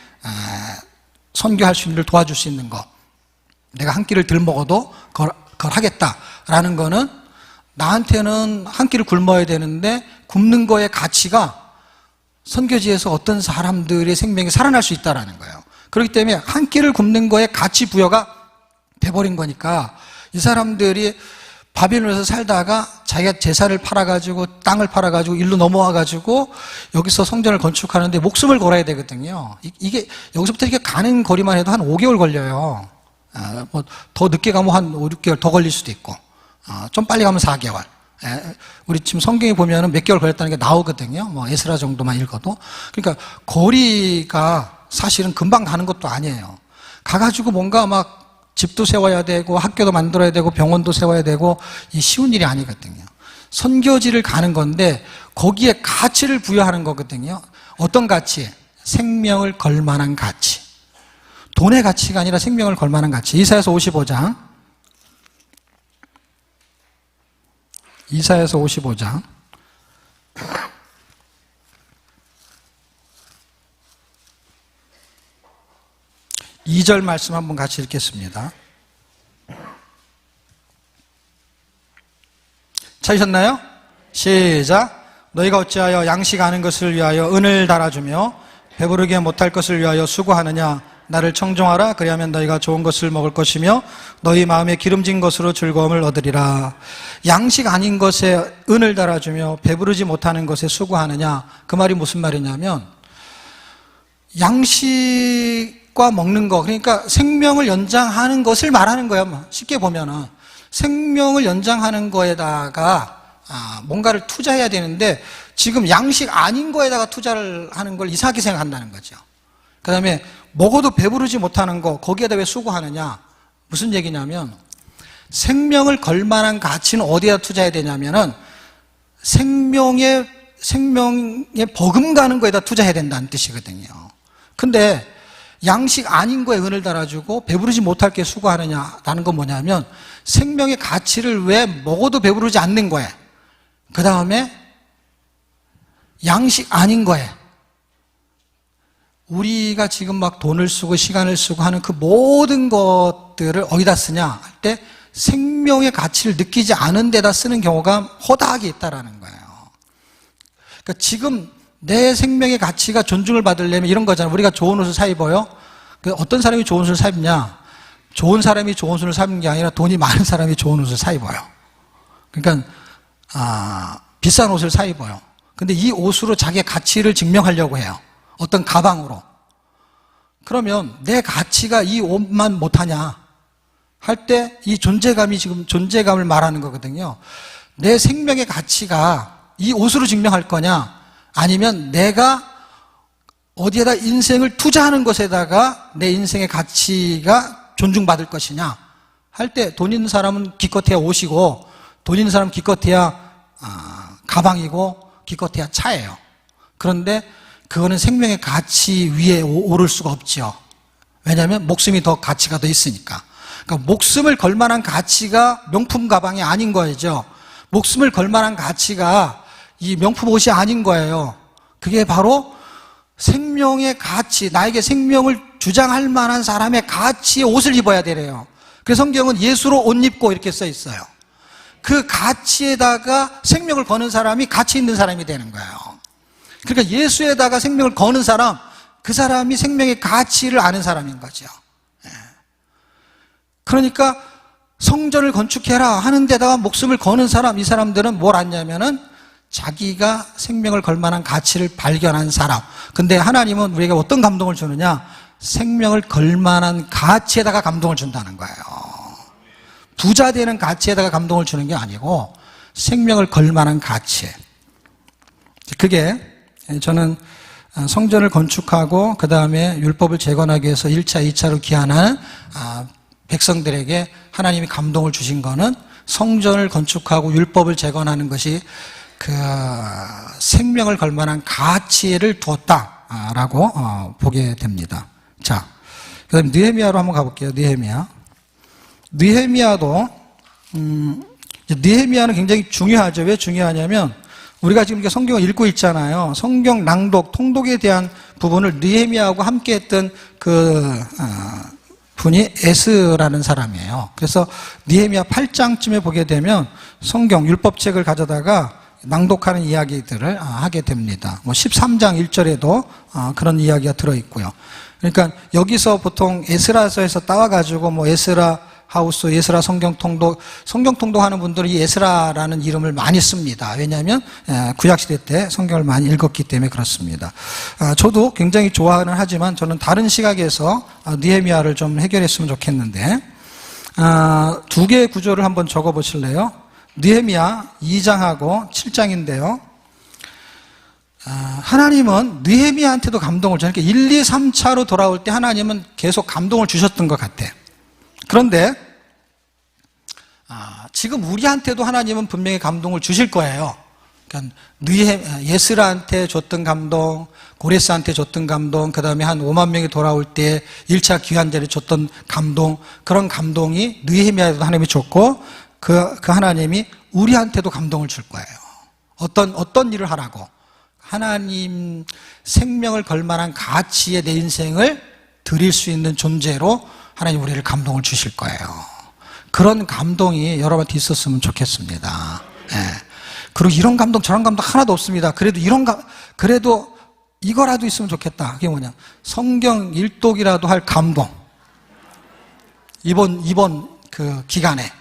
선교할 수 있는 일을 도와줄 수 있는 거, 내가 한 끼를 덜 먹어도 그걸 하겠다라는 거는 나한테는 한 끼를 굶어야 되는데 굶는 거의 가치가 선교지에서 어떤 사람들의 생명이 살아날 수 있다라는 거예요. 그렇기 때문에 한 끼를 굶는 거에 가치 부여가 돼버린 거니까 이 사람들이 바벨론에서 살다가 자기가 재산을 팔아가지고 땅을 팔아가지고 일로 넘어와가지고 여기서 성전을 건축하는데 목숨을 걸어야 되거든요. 이게 여기서부터 이렇게 가는 거리만 해도 한 5개월 걸려요. 뭐 더 늦게 가면 한 5, 6개월 더 걸릴 수도 있고, 좀 빨리 가면 4개월. 우리 지금 성경에 보면은 몇 개월 걸렸다는 게 나오거든요. 뭐 에스라 정도만 읽어도. 그러니까 거리가 사실은 금방 가는 것도 아니에요. 가가지고 뭔가 막 집도 세워야 되고 학교도 만들어야 되고 병원도 세워야 되고 이 쉬운 일이 아니거든요. 선교지를 가는 건데 거기에 가치를 부여하는 거거든요. 어떤 가치? 생명을 걸 만한 가치. 돈의 가치가 아니라 생명을 걸 만한 가치. 이사야서 55장. 이사야서 55장. 2절 말씀 한번 같이 읽겠습니다. 찾으셨나요? 시작. 너희가 어찌하여 양식 아는 것을 위하여 은을 달아주며 배부르게 못할 것을 위하여 수고하느냐. 나를 청종하라. 그리하면 너희가 좋은 것을 먹을 것이며 너희 마음에 기름진 것으로 즐거움을 얻으리라. 양식 아닌 것에 은을 달아주며 배부르지 못하는 것에 수고하느냐. 그 말이 무슨 말이냐면 양식과 먹는 거, 그러니까 생명을 연장하는 것을 말하는 거예요. 쉽게 보면은 생명을 연장하는 거에다가 뭔가를 투자해야 되는데 지금 양식 아닌 거에다가 투자를 하는 걸 이상하게 생각한다는 거죠. 그 다음에 먹어도 배부르지 못하는 거 거기에다 왜 수고하느냐. 무슨 얘기냐면 생명을 걸 만한 가치는 어디에다 투자해야 되냐면은 생명에 버금가는 거에다 투자해야 된다는 뜻이거든요. 근데 양식 아닌 거에 은을 달아주고 배부르지 못할 게 수고하느냐라는 건 뭐냐면 생명의 가치를 왜 먹어도 배부르지 않는 거에, 그 다음에 양식 아닌 거에 우리가 지금 막 돈을 쓰고 시간을 쓰고 하는 그 모든 것들을 어디다 쓰냐 할 때 생명의 가치를 느끼지 않은 데다 쓰는 경우가 허다하게 있다라는 거예요. 그러니까 지금 내 생명의 가치가 존중을 받으려면 이런 거잖아요. 우리가 좋은 옷을 사 입어요. 어떤 사람이 좋은 옷을 사 입냐? 좋은 사람이 좋은 옷을 사 입는 게 아니라 돈이 많은 사람이 좋은 옷을 사 입어요. 그러니까 비싼 옷을 사 입어요. 근데 이 옷으로 자기의 가치를 증명하려고 해요. 어떤 가방으로. 그러면 내 가치가 이 옷만 못하냐 할 때 이 존재감이 지금 존재감을 말하는 거거든요. 내 생명의 가치가 이 옷으로 증명할 거냐, 아니면 내가 어디에다 인생을 투자하는 것에다가 내 인생의 가치가 존중받을 것이냐 할 때 돈 있는 사람은 기껏해야 옷이고 돈 있는 사람은 기껏해야 가방이고 기껏해야 차예요. 그런데 그거는 생명의 가치 위에 오를 수가 없죠. 왜냐하면 목숨이 더 가치가 더 있으니까. 그러니까 목숨을 걸 만한 가치가 명품 가방이 아닌 거죠. 목숨을 걸 만한 가치가 이 명품 옷이 아닌 거예요. 그게 바로 생명의 가치, 나에게 생명을 주장할 만한 사람의 가치의 옷을 입어야 되래요. 그래서 성경은 예수로 옷 입고 이렇게 써 있어요. 그 가치에다가 생명을 거는 사람이 가치 있는 사람이 되는 거예요. 그러니까 예수에다가 생명을 거는 사람, 그 사람이 생명의 가치를 아는 사람인 거죠. 그러니까 성전을 건축해라 하는 데다가 목숨을 거는 사람, 이 사람들은 뭘 안냐면은 자기가 생명을 걸 만한 가치를 발견한 사람. 근데 하나님은 우리에게 어떤 감동을 주느냐? 생명을 걸 만한 가치에다가 감동을 준다는 거예요. 부자 되는 가치에다가 감동을 주는 게 아니고 생명을 걸 만한 가치에. 그게 저는 성전을 건축하고 그 다음에 율법을 재건하기 위해서 1차, 2차로 기한하는 백성들에게 하나님이 감동을 주신 거는 성전을 건축하고 율법을 재건하는 것이 그 생명을 걸 만한 가치를 두었다라고 보게 됩니다. 자, 그 다음에 느헤미야로 한번 가볼게요. 느헤미야도 느헤미야는 굉장히 중요하죠. 왜 중요하냐면 우리가 지금 성경을 읽고 있잖아요. 성경 낭독, 통독에 대한 부분을 느헤미야하고 함께 했던 분이 에스라는 사람이에요. 그래서 느헤미야 8장쯤에 보게 되면 성경 율법책을 가져다가 낭독하는 이야기들을 하게 됩니다. 13장 1절에도 그런 이야기가 들어있고요. 그러니까 여기서 보통 에스라서에서 따와가지고 에스라 하우스, 에스라 성경 통독하는 분들은 이 에스라라는 이름을 많이 씁니다. 왜냐하면 구약시대 때 성경을 많이 읽었기 때문에 그렇습니다. 저도 굉장히 좋아는 하지만 저는 다른 시각에서 느헤미야를 좀 해결했으면 좋겠는데 두 개의 구조를 한번 적어보실래요? 느헤미야 2장하고 7장인데요. 하나님은 느헤미야한테도 감동을 줘요. 그러니까 1, 2, 3차로 돌아올 때 하나님은 계속 감동을 주셨던 것 같아. 그런데 지금 우리한테도 하나님은 분명히 감동을 주실 거예요. 그러니까 예스라한테 줬던 감동, 고레스한테 줬던 감동, 그 다음에 한 5만 명이 돌아올 때 1차 귀환제를 줬던 감동, 그런 감동이 느헤미야에도 하나님이 줬고 그 하나님이 우리한테도 감동을 줄 거예요. 어떤 일을 하라고? 하나님 생명을 걸 만한 가치의 내 인생을 드릴 수 있는 존재로 하나님 우리를 감동을 주실 거예요. 그런 감동이 여러분한테 있었으면 좋겠습니다. 그리고 이런 감동 저런 감동 하나도 없습니다. 그래도 이거라도 있으면 좋겠다. 그게 뭐냐? 성경 일독이라도 할 감동. 이번 그 기간에.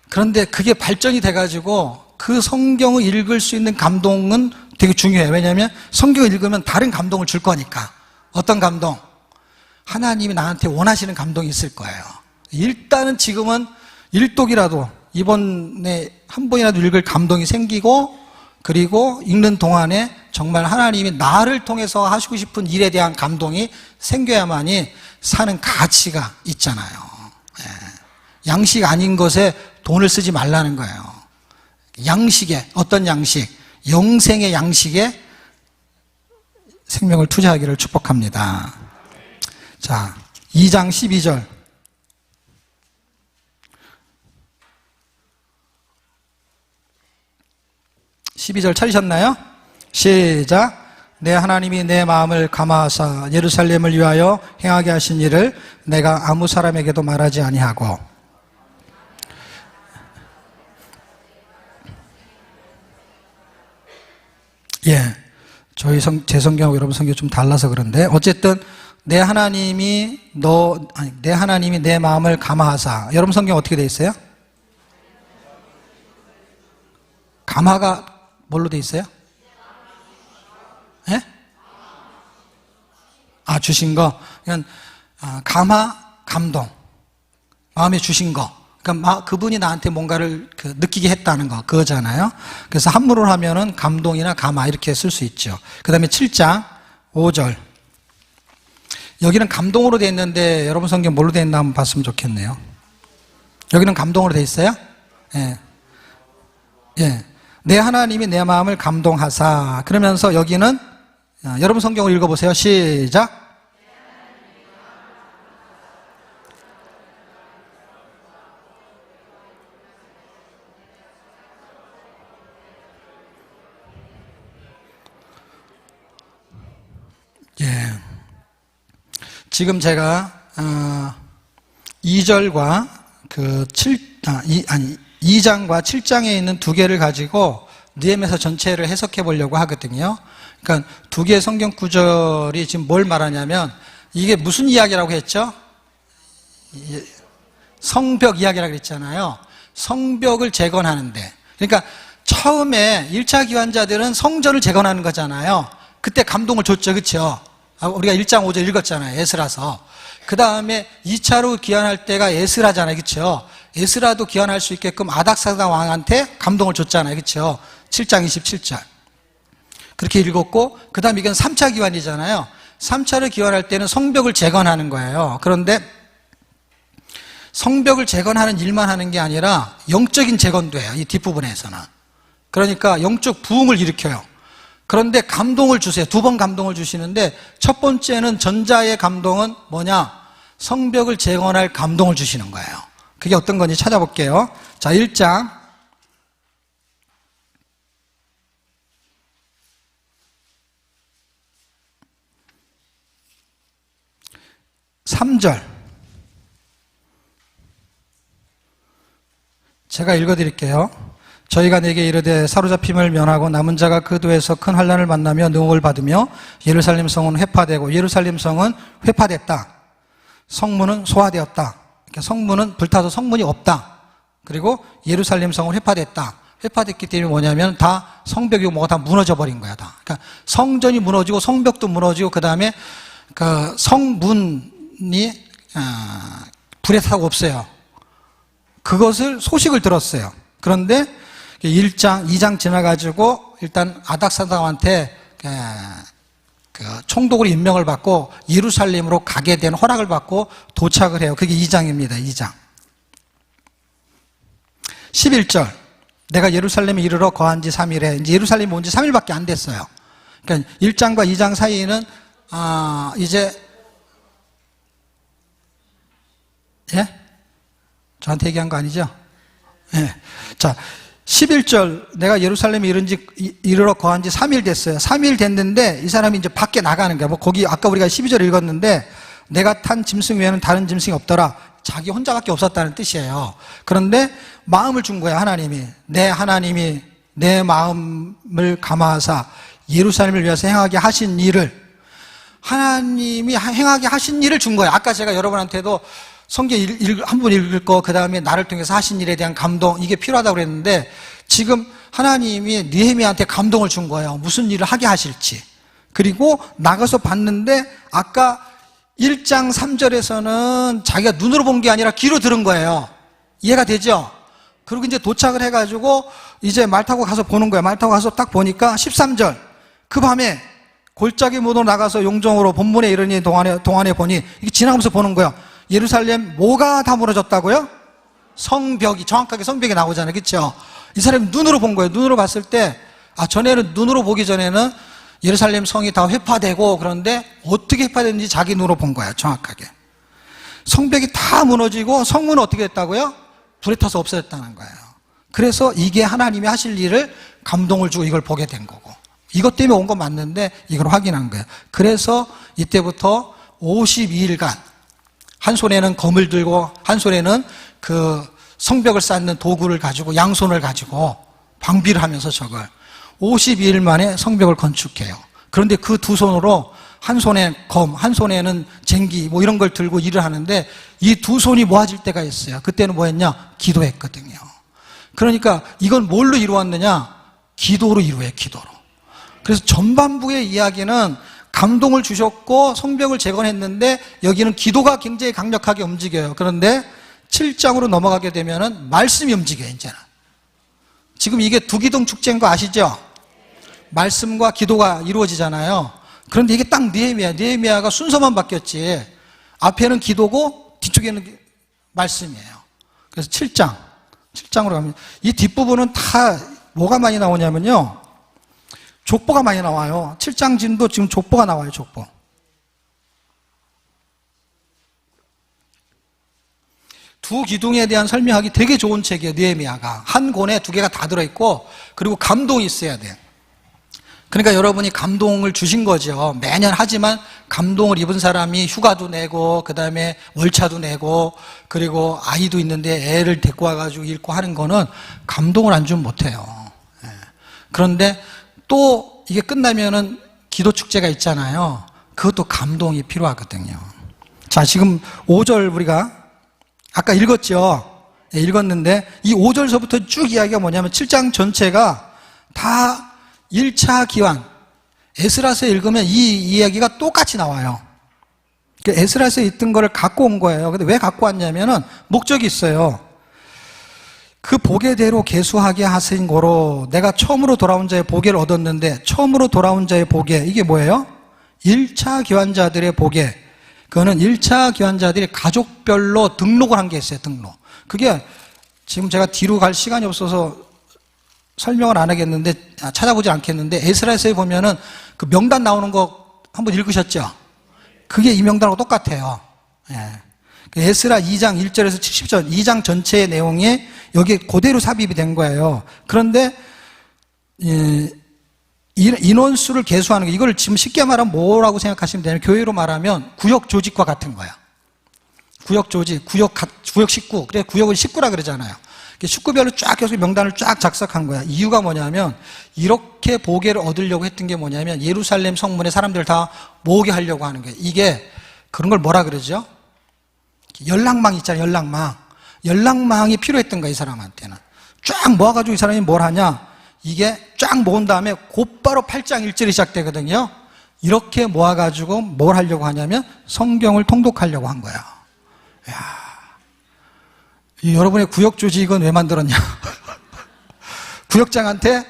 그런데 그게 발전이 돼가지고 그 성경을 읽을 수 있는 감동은 되게 중요해요. 왜냐하면 성경을 읽으면 다른 감동을 줄 거니까. 어떤 감동? 하나님이 나한테 원하시는 감동이 있을 거예요. 일단은 지금은 일독이라도 이번에 한 번이라도 읽을 감동이 생기고 그리고 읽는 동안에 정말 하나님이 나를 통해서 하시고 싶은 일에 대한 감동이 생겨야만이 사는 가치가 있잖아요. 예. 양식 아닌 것에 돈을 쓰지 말라는 거예요. 양식에, 어떤 양식? 영생의 양식에 생명을 투자하기를 축복합니다. 자, 2장 12절. 12절 찾으셨나요? 시작. 내 하나님이 내 마음을 감화하사 예루살렘을 위하여 행하게 하신 일을 내가 아무 사람에게도 말하지 아니하고. 예, 제 성경하고 여러분 성경이 좀 달라서 그런데 어쨌든 내 하나님이 내 마음을 감화하사. 여러분 성경 어떻게 돼 있어요? 감화가 뭘로 돼 있어요? 예? 주신 거. 그냥 감화, 감동. 마음에 주신 거. 그러니까 그분이 나한테 뭔가를 느끼게 했다는 거, 그거잖아요. 그래서 한문으로 하면은 감동이나 감화 이렇게 쓸 수 있죠. 그 다음에 7장 5절. 여기는 감동으로 돼 있는데 여러분 성경 뭘로 돼 있나 한번 봤으면 좋겠네요. 여기는 감동으로 돼 있어요? 예. 예. 내 하나님이 내 마음을 감동하사. 그러면서 여기는 여러분 성경을 읽어보세요. 시작. 예. 지금 제가 2절과 2장과 7장에 있는 두 개를 가지고 느헤미야 전체를 해석해 보려고 하거든요. 그러니까 두 개의 성경 구절이 지금 뭘 말하냐면 이게 무슨 이야기라고 했죠? 성벽 이야기라고 했잖아요. 성벽을 재건하는데. 그러니까 처음에 1차 기환자들은 성전을 재건하는 거잖아요. 그때 감동을 줬죠. 그렇죠? 우리가 1장 5절 읽었잖아요. 에스라서. 그 다음에 2차로 기환할 때가 에스라잖아요. 그렇죠? 에스라도 기환할 수 있게끔 아닥사다 왕한테 감동을 줬잖아요. 그렇죠? 7장 27절. 그렇게 읽었고, 그 다음에 이건 3차 기환이잖아요. 3차를 기환할 때는 성벽을 재건하는 거예요. 그런데 성벽을 재건하는 일만 하는 게 아니라 영적인 재건도 해요. 이 뒷부분에서는. 그러니까 영적 부흥을 일으켜요. 그런데 감동을 주세요. 두 번 감동을 주시는데 첫 번째는 전자의 감동은 뭐냐? 성벽을 재건할 감동을 주시는 거예요. 그게 어떤 건지 찾아볼게요. 자, 1장 3절. 제가 읽어드릴게요. 저희가 내게 이르되 사로잡힘을 면하고 남은 자가 그 도에서 큰 환난을 만나며 능욕을 받으며 예루살렘 성은 회파되고. 예루살렘 성은 회파됐다. 성문은 소화되었다. 그러니까 성문은 불타서 성문이 없다. 그리고 예루살렘 성은 회파됐다. 회파됐기 때문에 뭐냐면 다 성벽이고 뭐가 다 무너져 버린 거야. 다. 그러니까 성전이 무너지고 성벽도 무너지고 그 다음에 그 성문이 불에 타고 없어요. 그것을 소식을 들었어요. 그런데 1장, 2장 지나가지고 일단 아닥사다왕한테 총독으로 임명을 받고 예루살렘으로 가게 된 허락을 받고 도착을 해요. 그게 2장입니다. 2장 11절. 내가 예루살렘에 이르러 거한 지 3일에. 이제 예루살렘에 온 지 3일밖에 안 됐어요. 그러니까 1장과 2장 사이에는 이제 예? 저한테 얘기한 거 아니죠? 예. 자, 11절. 내가 예루살렘에 이르러 거한 지 3일 됐어요. 3일 됐는데 이 사람이 이제 밖에 나가는 거야. 뭐 거기 아까 우리가 12절 읽었는데 내가 탄 짐승 외에는 다른 짐승이 없더라. 자기 혼자밖에 없었다는 뜻이에요. 그런데 마음을 준 거야. 하나님이 내 마음을 감화하사 예루살렘을 위해서 행하게 하신 일을, 하나님이 행하게 하신 일을 준 거야. 아까 제가 여러분한테도 성경 한 번 읽을 거, 그 다음에 나를 통해서 하신 일에 대한 감동, 이게 필요하다고 그랬는데 지금 하나님이 느헤미야한테 감동을 준 거예요. 무슨 일을 하게 하실지. 그리고 나가서 봤는데 아까 1장 3절에서는 자기가 눈으로 본 게 아니라 귀로 들은 거예요. 이해가 되죠? 그리고 이제 도착을 해가지고 이제 말 타고 가서 보는 거야. 말 타고 가서 딱 보니까 13절. 그 밤에 골짜기 무도로 나가서 용정으로 본문에 이르니 동안에 보니 이게 지나가면서 보는 거야. 예루살렘 뭐가 다 무너졌다고요? 성벽이, 정확하게 성벽이 나오잖아요. 그렇죠? 이 사람이 눈으로 본 거예요. 눈으로 봤을 때, 전에는 눈으로 보기 전에는 예루살렘 성이 다 회파되고, 그런데 어떻게 회파됐는지 자기 눈으로 본 거야. 정확하게. 성벽이 다 무너지고 성문은 어떻게 됐다고요? 불에 타서 없어졌다는 거예요. 그래서 이게 하나님이 하실 일을 감동을 주고 이걸 보게 된 거고, 이것 때문에 온 거 맞는데 이걸 확인한 거예요. 그래서 이때부터 52일간 한 손에는 검을 들고 한 손에는 그 성벽을 쌓는 도구를 가지고, 양손을 가지고 방비를 하면서 저걸 52일 만에 성벽을 건축해요. 그런데 그 두 손으로 한 손에 검, 한 손에는 쟁기 뭐 이런 걸 들고 일을 하는데 이 두 손이 모아질 때가 있어요. 그때는 뭐 했냐? 기도했거든요. 그러니까 이건 뭘로 이루었느냐? 기도로 이루어요. 기도로. 그래서 전반부의 이야기는 감동을 주셨고 성벽을 재건했는데 여기는 기도가 굉장히 강력하게 움직여요. 그런데 7장으로 넘어가게 되면은 말씀이 움직여요. 이제는. 지금 이게 두기둥 축제인 거 아시죠? 말씀과 기도가 이루어지잖아요. 그런데 이게 딱 느헤미야가 순서만 바뀌었지, 앞에는 기도고 뒤쪽에는 말씀이에요. 그래서 7장으로 가면 이 뒷부분은 다 뭐가 많이 나오냐면요, 족보가 많이 나와요. 7장 진도 지금 족보가 나와요. 족보. 두 기둥에 대한 설명하기 되게 좋은 책이에요. 느헤미야가 한 권에 두 개가 다 들어있고, 그리고 감동이 있어야 돼요. 그러니까 여러분이 감동을 주신 거죠. 매년 하지만 감동을 입은 사람이 휴가도 내고, 그 다음에 월차도 내고, 그리고 아이도 있는데 애를 데리고 와가지고 읽고 하는 거는 감동을 안 주면 못해요. 그런데 또 이게 끝나면은 기도 축제가 있잖아요. 그것도 감동이 필요하거든요. 자, 지금 5절 우리가 아까 읽었죠? 읽었는데 이 5절서부터 쭉 이야기가 뭐냐면 7장 전체가 다 1차 기환. 에스라서에 읽으면 이 이야기가 똑같이 나와요. 에스라서에 있던 거를 갖고 온 거예요. 근데 왜 갖고 왔냐면은 목적이 있어요. 그 보게대로 계수하게 하신 거로 내가 처음으로 돌아온 자의 보게를 얻었는데, 처음으로 돌아온 자의 보게, 이게 뭐예요? 1차 기환자들의 보게. 그거는 1차 기환자들이 가족별로 등록을 한 게 있어요. 등록. 그게 지금 제가 뒤로 갈 시간이 없어서 설명을 안 하겠는데, 찾아보지 않겠는데, 에스라서에 보면은 그 명단 나오는 거 한번 읽으셨죠? 그게 이 명단하고 똑같아요. 예. 에스라 2장 1절에서 70절, 2장 전체의 내용이 여기에 그대로 삽입이 된 거예요. 그런데 인원수를 계수하는 거, 이걸 지금 쉽게 말하면 뭐라고 생각하시면 되냐면, 교회로 말하면 구역 조직과 같은 거야. 구역 조직, 구역 식구. 그래, 구역을 식구라 그러잖아요. 식구별로 쫙 계속 명단을 쫙 작성한 거야. 이유가 뭐냐면, 이렇게 보게를 얻으려고 했던 게 뭐냐면, 예루살렘 성문에 사람들 다 모으게 하려고 하는 거예요. 이게 그런 걸 뭐라 그러죠? 연락망 있잖아요. 연락망이 필요했던 거야. 이 사람한테는 쫙 모아가지고 이 사람이 뭘 하냐, 이게 쫙 모은 다음에 곧바로 8장 1절이 시작되거든요. 이렇게 모아가지고 뭘 하려고 하냐면 성경을 통독하려고 한 거야. 야, 여러분의 구역 조직은 왜 만들었냐? 구역장한테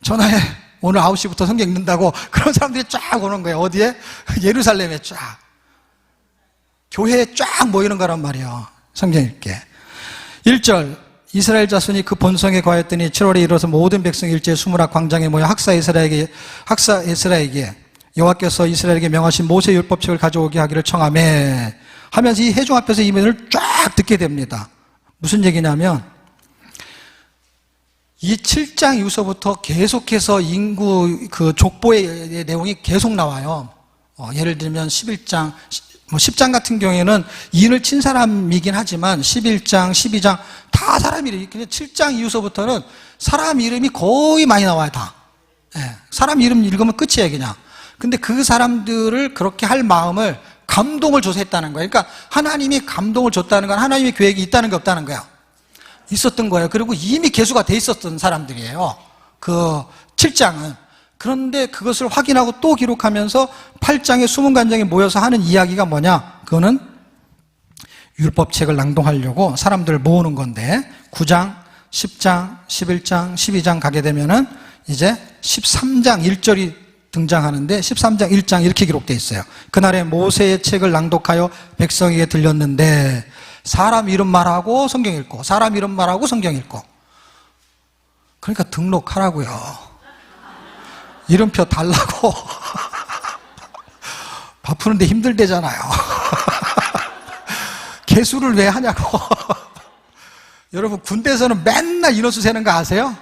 전화해, 오늘 9시부터 성경 읽는다고. 그런 사람들이 쫙 오는 거예요. 어디에? 예루살렘에 쫙. 교회에 쫙 모이는 거란 말이에요. 성경 읽게. 1절, 이스라엘 자손이 그 본성에 거하였더니 7월에 이르러서 모든 백성이 일제히 수무라 광장에 모여 학사 에스라에게 여호와께서 이스라엘에게 명하신 모세 율법책을 가져오게 하기를 청하매 하면서 이 회중 앞에서 이 면을 쫙 듣게 됩니다. 무슨 얘기냐면, 이 7장 이후서부터 계속해서 인구 그 족보의 내용이 계속 나와요. 예를 들면 11장, 10장 같은 경우에는 인을 친 사람이긴 하지만 11장, 12장 다 사람 이름이, 근데 7장 이후서부터는 사람 이름이 거의 많이 나와요. 다. 예, 사람 이름 읽으면 끝이에요. 그냥. 근데 그 사람들을 그렇게 할 마음을, 감동을 줘서 했다는 거예요. 그러니까 하나님이 감동을 줬다는 건 하나님의 계획이 있다는 게 없다는 거예요. 있었던 거예요. 그리고 이미 계수가 돼 있었던 사람들이에요. 그 7장은. 그런데 그것을 확인하고 또 기록하면서 8장의 숨은 관장에 모여서 하는 이야기가 뭐냐? 그거는 율법책을 낭독하려고 사람들을 모으는 건데, 9장 10장, 11장, 12장 가게 되면은 이제 13장 1절이 등장하는데 13장 1장 이렇게 기록되어 있어요. 그날에 모세의 책을 낭독하여 백성에게 들렸는데 사람 이름 말하고 성경 읽고 사람 이름 말하고 성경 읽고. 그러니까 등록하라고요. 이름표 달라고. 바쁘는데 힘들대잖아요. 개수를 왜 하냐고. 여러분 군대에서는 맨날 인원수 세는 거 아세요?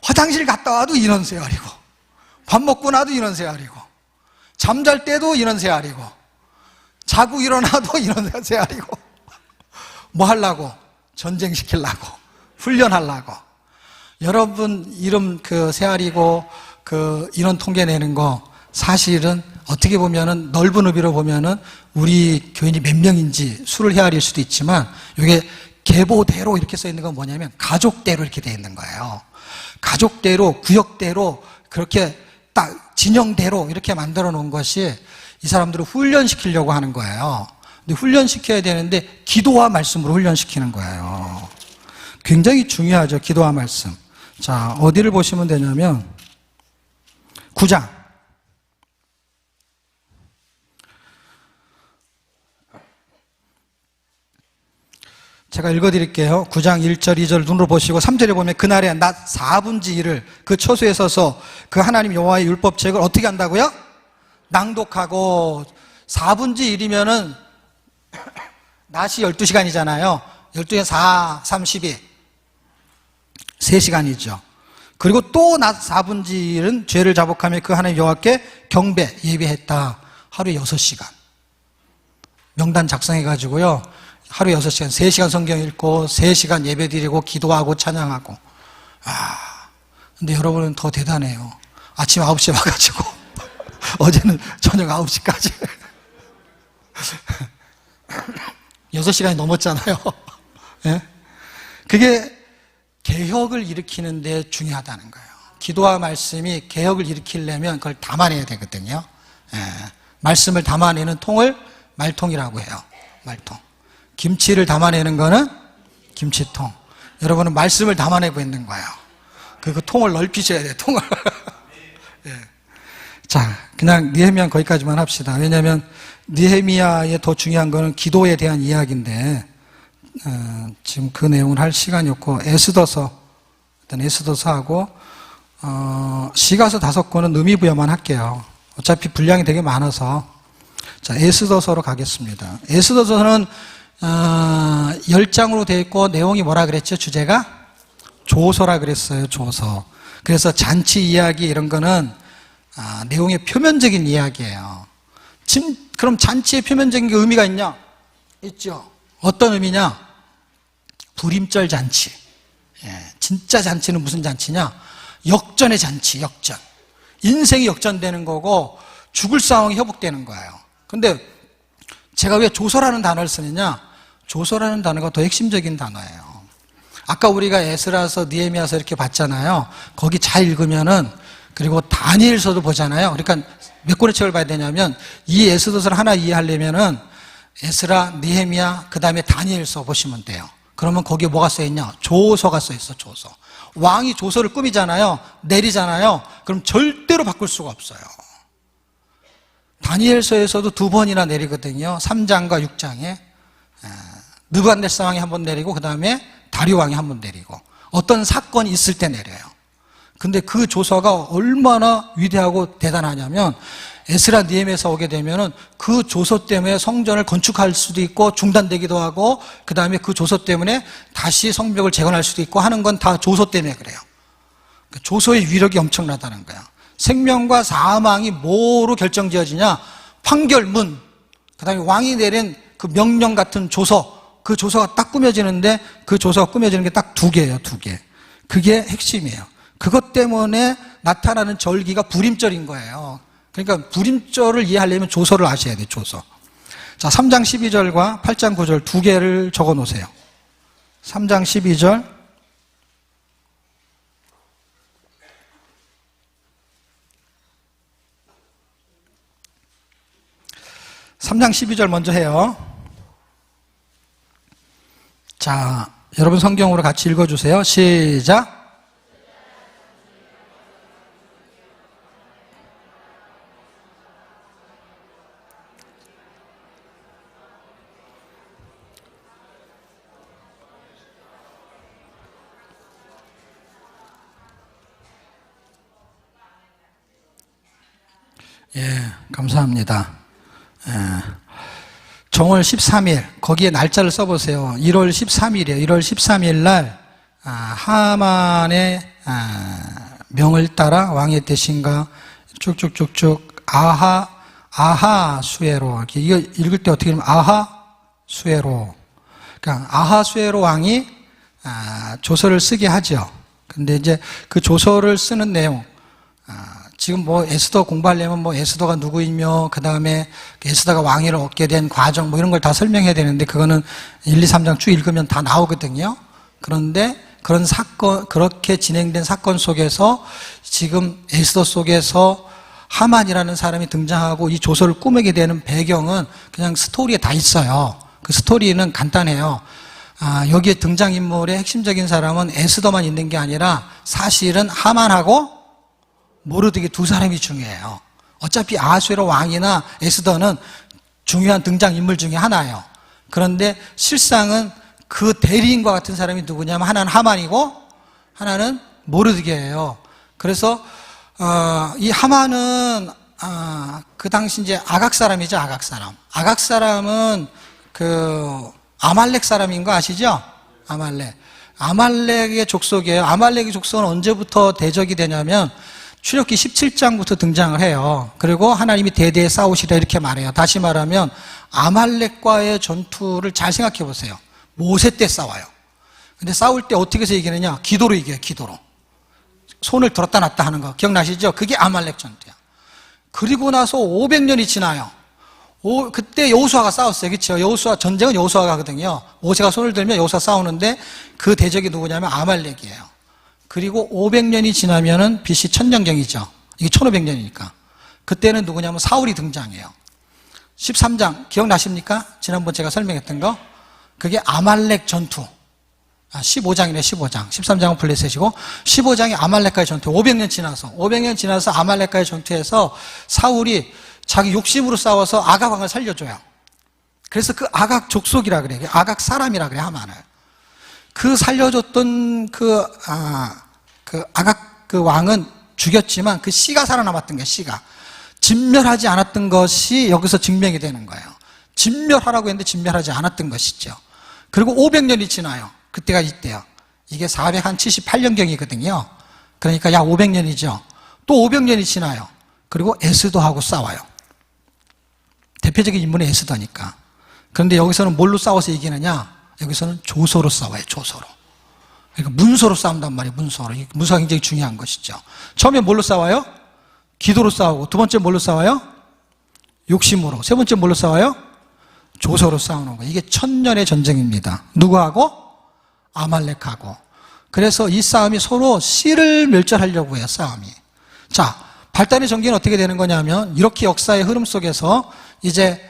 화장실 갔다 와도 인원 세알이고 밥 먹고 나도 인원 세알이고 잠잘 때도 인원 세알이고 자고 일어나도 인원 세알이고. 뭐 하려고? 전쟁 시키려고, 훈련하려고. 여러분 이름 세알이고 인원 통계 내는 거 사실은 어떻게 보면은 넓은 의미로 보면은 우리 교인이 몇 명인지 수를 헤아릴 수도 있지만 이게 계보대로 이렇게 써 있는 건 뭐냐면 가족대로 이렇게 돼 있는 거예요. 가족대로, 구역대로 그렇게 딱 진영대로 이렇게 만들어 놓은 것이 이 사람들을 훈련시키려고 하는 거예요. 근데 훈련시켜야 되는데 기도와 말씀으로 훈련시키는 거예요. 굉장히 중요하죠, 기도와 말씀. 자, 어디를 보시면 되냐면 9장. 제가 읽어드릴게요. 9장 1절 2절 눈으로 보시고 3절에 보면 그날에 낮 4분지 1을 그 처소에 서서 그 하나님 여호와의 율법책을 어떻게 한다고요? 낭독하고. 4분지 1이면은 낮이 12시간이잖아요 12시간 4, 32 3시간이죠 그리고 또 낮 4분지 1은 죄를 자복하며 그 하나님 여호와께 경배 예배했다. 하루에 6시간 명단 작성해가지고요 하루에 6시간 3시간 성경 읽고 3시간 예배 드리고 기도하고 찬양하고. 근데 여러분은 더 대단해요. 아침 9시에 와가지고 어제는 저녁 9시까지 6시간이 넘었잖아요. 네? 그게 개혁을 일으키는 데 중요하다는 거예요. 기도와 말씀이 개혁을 일으키려면 그걸 담아내야 되거든요. 네. 말씀을 담아내는 통을 말통이라고 해요. 말통. 김치를 담아내는 거는 김치통. 여러분은 말씀을 담아내고 있는 거예요. 그 통을 넓히셔야 돼요, 통을. 네. 자, 그냥 느헤미야는 거기까지만 합시다. 왜냐하면 느헤미야의 더 중요한 거는 기도에 대한 이야기인데 지금 그 내용을 할 시간이 없고 일단 에스더서하고 시가서 5권은 의미부여만 할게요. 어차피 분량이 되게 많아서. 자, 에스더서로 가겠습니다. 에스더서는 10장으로 되어 있고 내용이 뭐라 그랬죠? 주제가? 조서라 그랬어요. 조서. 그래서 잔치 이야기 이런 거는 내용의 표면적인 이야기예요. 그럼 잔치의 표면적인 게 의미가 있냐? 있죠. 어떤 의미냐? 불임절 잔치. 진짜 잔치는 무슨 잔치냐? 역전의 잔치, 역전. 인생이 역전되는 거고 죽을 상황이 회복되는 거예요. 근데 제가 왜 조서라는 단어를 쓰느냐? 조서라는 단어가 더 핵심적인 단어예요. 아까 우리가 에스라서, 느헤미야서 이렇게 봤잖아요. 거기 잘 읽으면은, 그리고 다니엘서도 보잖아요. 그러니까 몇 권의 책을 봐야 되냐면 이 에스더서를 하나 이해하려면은 에스라, 느헤미야, 그 다음에 다니엘서 보시면 돼요. 그러면 거기에 뭐가 써있냐? 조서가 써있어. 조서. 왕이 조서를 꾸미잖아요. 내리잖아요. 그럼 절대로 바꿀 수가 없어요. 다니엘서에서도 2번이나 내리거든요. 3장과 6장에 느부갓네살 왕이 한 번 내리고 그 다음에 다리오 왕이 한 번 내리고 어떤 사건이 있을 때 내려요. 근데 그 조서가 얼마나 위대하고 대단하냐면 에스라, 느헤미야서 오게 되면은 그 조서 때문에 성전을 건축할 수도 있고 중단되기도 하고 그 다음에 그 조서 때문에 다시 성벽을 재건할 수도 있고 하는 건 다 조서 때문에 그래요. 조서의 위력이 엄청나다는 거야. 생명과 사망이 뭐로 결정지어지냐? 판결문, 그 다음에 왕이 내린 그 명령 같은 조서, 그 조서가 딱 꾸며지는데 그 조서가 꾸며지는 게 딱 2개예요, 2개. 그게 핵심이에요. 그것 때문에 나타나는 절기가 불임절인 거예요. 그러니까 불임절을 이해하려면 조서를 아셔야 돼요, 조서. 자, 3장 12절과 8장 9절 2개를 적어 놓으세요. 3장 12절. 3장 12절 먼저 해요. 자, 여러분 성경으로 같이 읽어주세요. 시작. 예, 감사합니다. 예. 정월 13일, 거기에 날짜를 써보세요. 1월 13일이에요. 1월 13일 날, 하만의, 명을 따라 왕의 대신과 쭉쭉쭉쭉, 아하수에로. 이거 읽을 때 어떻게 읽으면 아하수에로. 그러니까 아하수에로 왕이, 조서를 쓰게 하죠. 근데 이제 그 조서를 쓰는 내용, 지금 뭐 에스더 공부하려면 뭐 에스더가 누구이며 그 다음에 에스더가 왕위를 얻게 된 과정 뭐 이런 걸 다 설명해야 되는데 그거는 1, 2, 3장 쭉 읽으면 다 나오거든요. 그런데 그런 사건, 그렇게 진행된 사건 속에서 지금 에스더 속에서 하만이라는 사람이 등장하고 이 조서를 꾸미게 되는 배경은 그냥 스토리에 다 있어요. 그 스토리는 간단해요. 여기에 등장인물의 핵심적인 사람은 에스더만 있는 게 아니라 사실은 하만하고 모르드게 두 사람이 중요해요. 어차피 아하수에로 왕이나 에스더는 중요한 등장인물 중에 하나예요. 그런데 실상은 그 대리인과 같은 사람이 누구냐면 하나는 하만이고 하나는 모르드게예요. 그래서 이 하만은 그 당시 이제 아각 사람이죠. 아각 사람. 아각 사람은 그 아말렉 사람인 거 아시죠? 아말렉의 족속이에요. 아말렉의 족속은 언제부터 대적이 되냐면 출애굽기 17장부터 등장을 해요. 그리고 하나님이 대대에 싸우시라 이렇게 말해요. 다시 말하면 아말렉과의 전투를 잘 생각해 보세요. 모세 때 싸워요. 근데 싸울 때 어떻게 해서 이기느냐? 기도로 이겨요. 기도로. 손을 들었다 놨다 하는 거 기억나시죠? 그게 아말렉 전투야. 그리고 나서 500년이 지나요. 그때 여호수아가 싸웠어요. 그렇죠? 여호수아 전쟁은 여호수아가 하거든요. 모세가 손을 들면 여호수아 싸우는데 그 대적이 누구냐면 아말렉이에요. 그리고 500년이 지나면은 BC 천년경이죠. 이게 1500년이니까. 그때는 누구냐면 사울이 등장해요. 13장 기억나십니까? 지난번 제가 설명했던 거. 그게 아말렉 전투. 15장이네, 15장. 13장은 블레셋이고 15장이 아말렉과의 전투. 500년 지나서 아말렉과의 전투에서 사울이 자기 욕심으로 싸워서 아각 왕을 살려줘요. 그래서 그 아각 족속이라 그래. 아각 사람이라 그래, 하만을. 그 살려줬던 그 아각 그 왕은 죽였지만 그 씨가 살아남았던 거예요, 씨가. 진멸하지 않았던 것이 여기서 증명이 되는 거예요. 진멸하라고 했는데 진멸하지 않았던 것이죠. 그리고 500년이 지나요. 그때가 이때요. 이게 478년경이거든요. 그러니까 약 500년이죠. 또 500년이 지나요. 그리고 에스더하고 싸워요. 대표적인 인물이 에스더니까. 그런데 여기서는 뭘로 싸워서 이기느냐? 여기서는 조서로 싸워요, 조서로. 그러니까 문서로 싸운단 말이에요, 문서로. 문서가 굉장히 중요한 것이죠. 처음에 뭘로 싸워요? 기도로 싸우고, 두 번째 뭘로 싸워요? 욕심으로. 세 번째 뭘로 싸워요? 조서로 싸우는 거예요. 이게 1000년의 전쟁입니다. 누구하고? 아말렉하고. 그래서 이 싸움이 서로 씨를 멸절하려고 해요, 싸움이. 자, 발단의 전개는 어떻게 되는 거냐면, 이렇게 역사의 흐름 속에서 이제,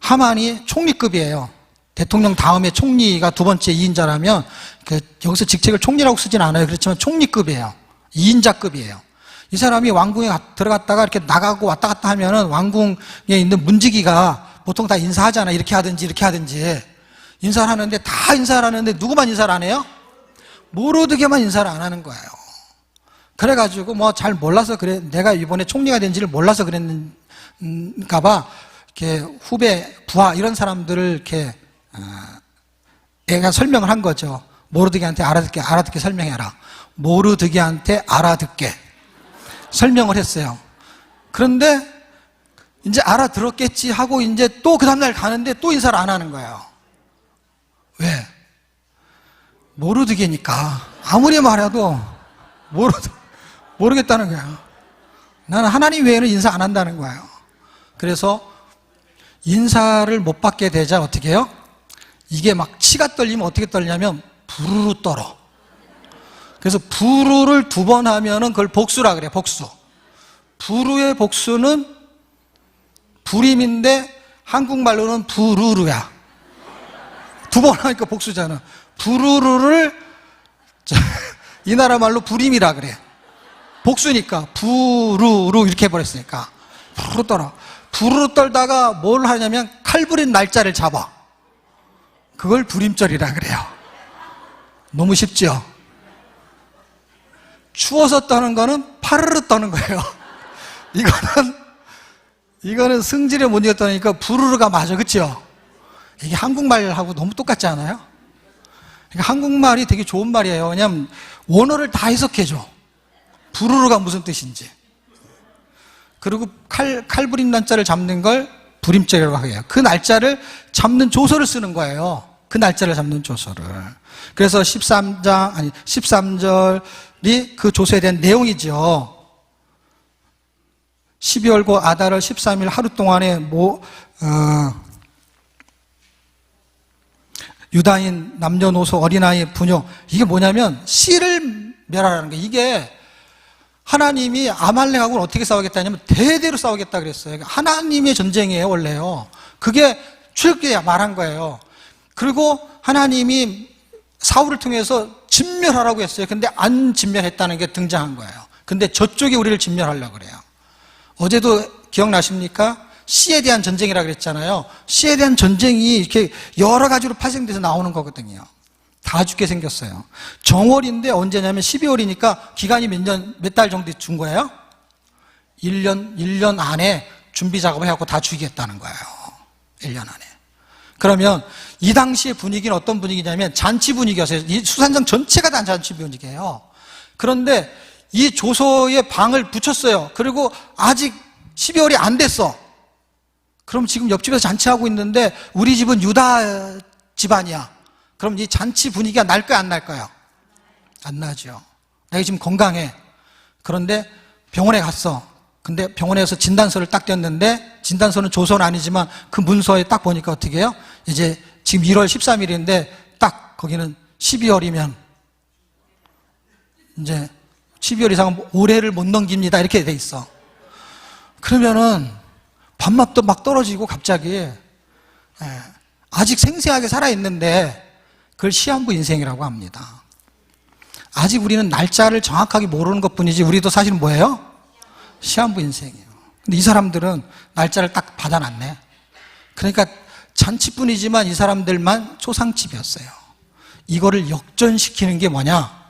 하만이 총리급이에요. 대통령 다음에 총리가 두 번째 2인자라면 여기서 직책을 총리라고 쓰진 않아요. 그렇지만 총리급이에요. 2인자급이에요. 이 사람이 왕궁에 들어갔다가 이렇게 나가고 왔다 갔다 하면은 왕궁에 있는 문지기가 보통 다 인사하잖아. 이렇게 하든지 이렇게 하든지. 인사를 하는데 다 인사를 하는데 누구만 인사를 안 해요? 모르드게만 인사를 안 하는 거예요. 그래가지고 뭐 잘 몰라서 그래. 내가 이번에 총리가 된지를 몰라서 그랬는가 봐. 이렇게 후배, 부하 이런 사람들을 이렇게 애가 설명을 한 거죠. 모르드게한테 알아듣게 설명해라. 모르드게한테 알아듣게 설명을 했어요. 그런데 이제 알아들었겠지 하고 이제 또 그 다음날 가는데 또 인사를 안 하는 거예요. 왜? 모르드게니까. 아무리 말해도 모르겠다는 거예요. 나는 하나님 외에는 인사 안 한다는 거예요. 그래서 인사를 못 받게 되자 어떻게 해요? 이게 막 치가 떨리면 어떻게 떨리냐면 부르르 떨어. 그래서 부르를 두 번 하면은 그걸 복수라 그래, 복수. 부르의 복수는 불임인데 한국말로는 부르르야. 두 번 하니까 복수잖아. 부르르를 이 나라 말로 불임이라 그래. 복수니까 부르르 이렇게 해버렸으니까 부르르 떨어. 부르르 떨다가 뭘 하냐면 칼부린 날짜를 잡아. 그걸 불임절이라 그래요. 너무 쉽죠? 추워서 떠는 거는 파르르 떠는 거예요. 이거는 승질에 못 이겼다니까 부르르가 맞아. 그렇죠? 이게 한국말하고 너무 똑같지 않아요? 그러니까 한국말이 되게 좋은 말이에요. 왜냐면 원어를 다 해석해줘. 부르르가 무슨 뜻인지. 그리고 칼부림 날짜를 잡는 걸 불임절이라고 해요. 그 날짜를 잡는 조서를 쓰는 거예요. 그 날짜를 잡는 조서를. 그래서 13절이 그 조서에 대한 내용이죠. 12월 고 아달월 13일 하루 동안에 유다인 남녀노소 어린아이 부녀, 이게 뭐냐면 씨를 멸하라는 거예요. 이게 하나님이 아말렉하고는 어떻게 싸우겠다냐면 대대로 싸우겠다 그랬어요. 하나님의 전쟁이에요, 원래요. 그게 출애굽기에 말한 거예요. 그리고 하나님이 사울을 통해서 진멸하라고 했어요. 근데 안 진멸했다는 게 등장한 거예요. 근데 저쪽이 우리를 진멸하려고 그래요. 어제도 기억나십니까? 씨에 대한 전쟁이라고 그랬잖아요. 씨에 대한 전쟁이 이렇게 여러 가지로 파생돼서 나오는 거거든요. 다 죽게 생겼어요. 정월인데 언제냐면 12월이니까 기간이 몇 달 정도 준 거예요? 1년 안에 준비 작업을 해갖고 다 죽이겠다는 거예요. 1년 안에. 그러면 이 당시의 분위기는 어떤 분위기냐면 잔치 분위기였어요. 이 수산장 전체가 다 잔치 분위기예요. 그런데 이 조서에 방을 붙였어요. 그리고 아직 12월이 안 됐어. 그럼 지금 옆집에서 잔치하고 있는데 우리 집은 유다 집안이야. 그럼 이 잔치 분위기가 날 거야, 안 날 거야? 안 나죠. 내가 지금 건강해. 그런데 병원에 갔어. 근데 병원에서 진단서를 딱 떼었는데, 진단서는 조서는 아니지만 그 문서에 딱 보니까 어떻게 해요? 이제 지금 1월 13일인데 딱 거기는 12월이면 이제 12월 이상은 올해를 못 넘깁니다. 이렇게 돼 있어. 그러면은 밥맛도 막 떨어지고 갑자기, 아직 생생하게 살아있는데 그걸 시한부 인생이라고 합니다. 아직 우리는 날짜를 정확하게 모르는 것 뿐이지 우리도 사실은 뭐예요? 시한부 인생이에요. 근데 이 사람들은 날짜를 딱 받아놨네. 그러니까 잔치뿐이지만 이 사람들만 초상집이었어요. 이거를 역전시키는 게 뭐냐?